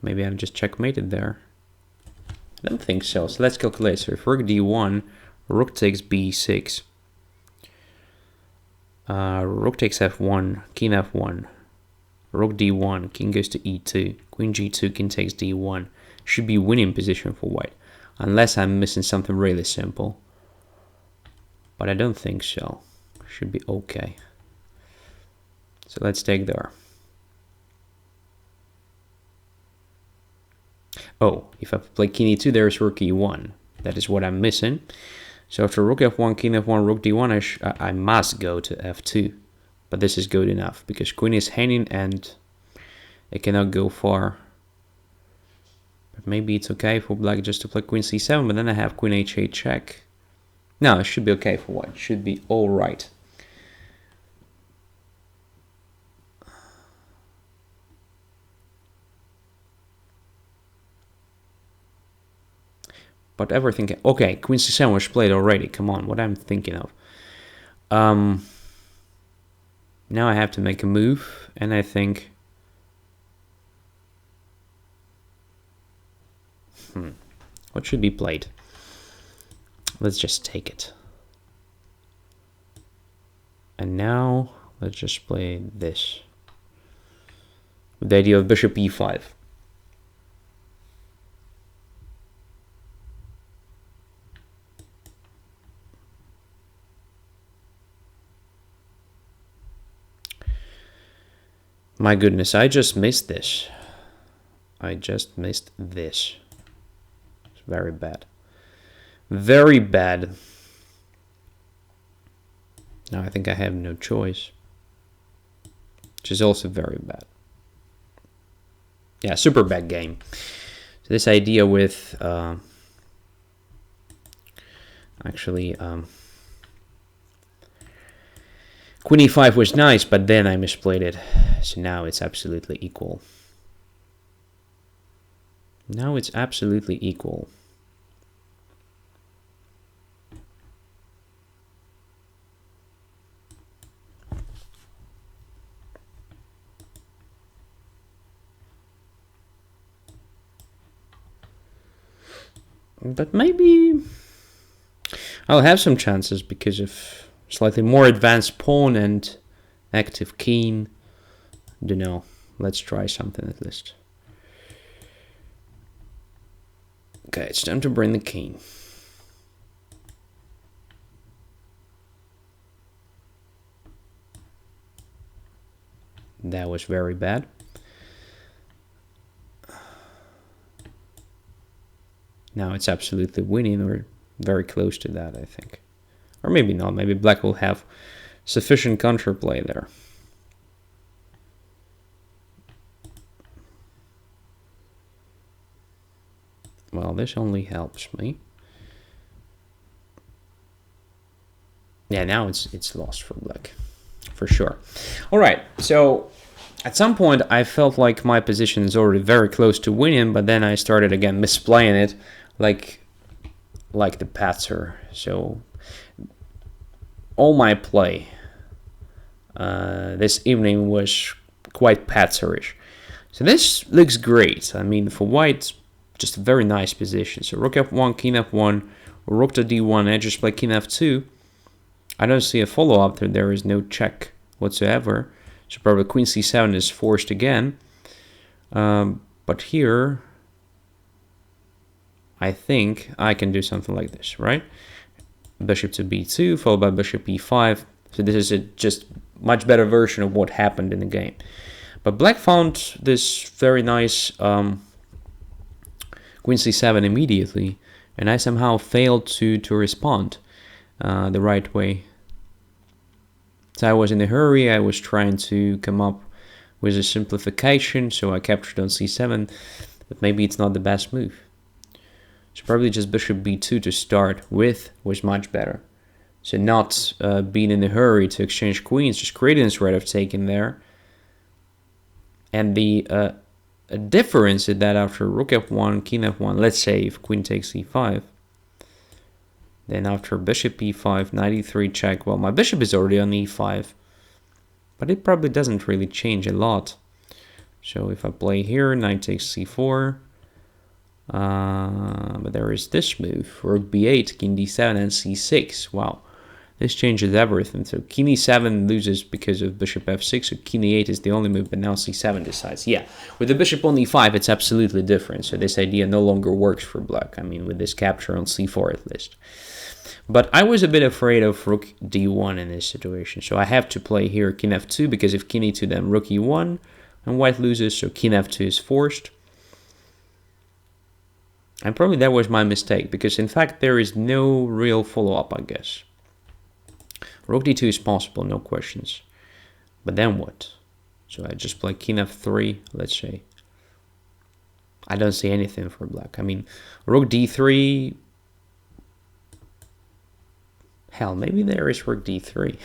Maybe I'm just checkmated there. I don't think so. So let's calculate. So if rook d1, rook takes b6. Rook takes f1, king f1. Rook d1, king goes to e2. Queen g2, king takes d1. Should be winning position for white. Unless I'm missing something really simple. But I don't think so. Should be okay. So let's take there. Oh, if I play king e2, there's rook e1. That is what I'm missing. So after rook f1, king f1, rook d1, I must go to f2. But this is good enough, because queen is hanging and it cannot go far. But maybe it's okay for black just to play queen c7, but then I have queen h8 check. No, it should be okay for white. It should be all right. But everything... Okay, queen c7 was played already. Come on, what I'm thinking of. Now I have to make a move, and I think... What should be played? Let's just take it. And now, let's just play this. With the idea of bishop e5. My goodness, I just missed this. I just missed this. It's very bad. Very bad. Now I think I have no choice. Which is also very bad. Yeah, super bad game. So this idea with... Queen e5 was nice, but then I misplayed it. So now it's absolutely equal. Now it's absolutely equal. But maybe I'll have some chances because of slightly more advanced pawn and active king. Don't know. Let's try something at least. Okay, it's time to bring the king. That was very bad. Now it's absolutely winning, or very close to that, I think. Or maybe not. Maybe black will have sufficient counterplay there. Well, this only helps me. Yeah, now it's lost for black, for sure. All right, so at some point I felt like my position is already very close to winning, but then I started again misplaying it, like the patzer. So all my play this evening was quite patzerish. So this looks great. I mean, for white, just a very nice position. So rook f1, king f1, rook to d1, I just play king f2. I don't see a follow-up there. There is no check whatsoever. So probably queen c7 is forced again. But here, I think I can do something like this, right? Bishop to b2, followed by bishop e5. So this is a just much better version of what happened in the game. But black found this very nice queen c7 immediately, and I somehow failed to respond the right way. So I was in a hurry. I was trying to come up with a simplification, so I captured on c7, but maybe it's not the best move. So probably just bishop b2 to start with was much better. So not being in a hurry to exchange queens, just creating this right of taking there. And the difference is that after rook f1, king f1, let's say if queen takes e5, then after bishop e5, knight e3 check, well, my bishop is already on e5, but it probably doesn't really change a lot. So if I play here, knight takes c4, but there is this move, rook b8, king d7, and c6. Wow, this changes everything. So king e7 loses because of bishop f6, so king e8 is the only move, but now c7 decides. Yeah, with the bishop on e5, it's absolutely different. So this idea no longer works for black. I mean, with this capture on c4 at least. But I was a bit afraid of rook d1 in this situation. So I have to play here king f2, because if king e2, then rook e1, and white loses, so king f2 is forced. And probably that was my mistake, because in fact there is no real follow-up, I guess. Rook d2 is possible, no questions. But then what? So I just play king f3, let's say. I don't see anything for black. I mean, rook d3... Hell, maybe there is rook d3.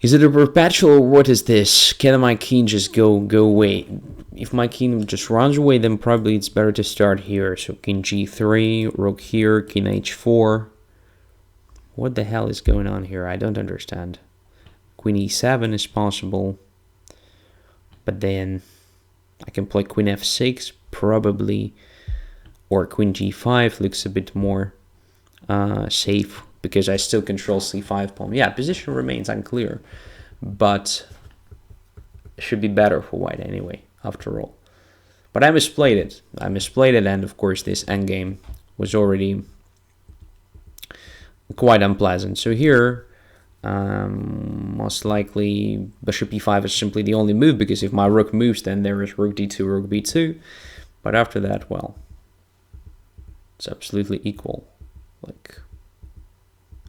Is it a perpetual or what is this? Can my king just go away? If my king just runs away, then probably it's better to start here. So king g3, rook here, king h4. What the hell is going on here? I don't understand. Queen e7 is possible. But then I can play queen f6 probably. Or queen g5 looks a bit more safe because I still control c5 pawn. Yeah, position remains unclear. But it should be better for white anyway, after all. But I misplayed it. And of course this endgame was already quite unpleasant. So here, most likely bishop e5 is simply the only move, because if my rook moves, then there is rook d2, rook b2. But after that, well, it's absolutely equal.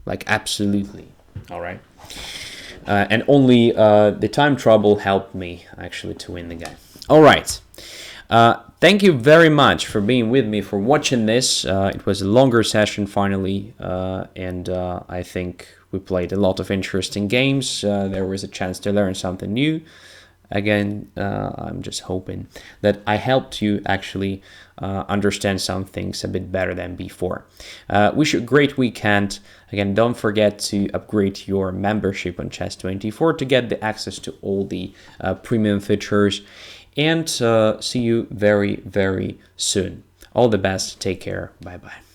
Like absolutely. All right. And only the time trouble helped me actually to win the game. All right. Thank you very much for being with me, for watching this. It was a longer session finally, and I think we played a lot of interesting games. There was a chance to learn something new. Again, I'm just hoping that I helped you actually understand some things a bit better than before. Wish you a great weekend. Again, don't forget to upgrade your membership on Chess24 to get the access to all the premium features. And see you very, very soon. All the best. Take care. Bye-bye.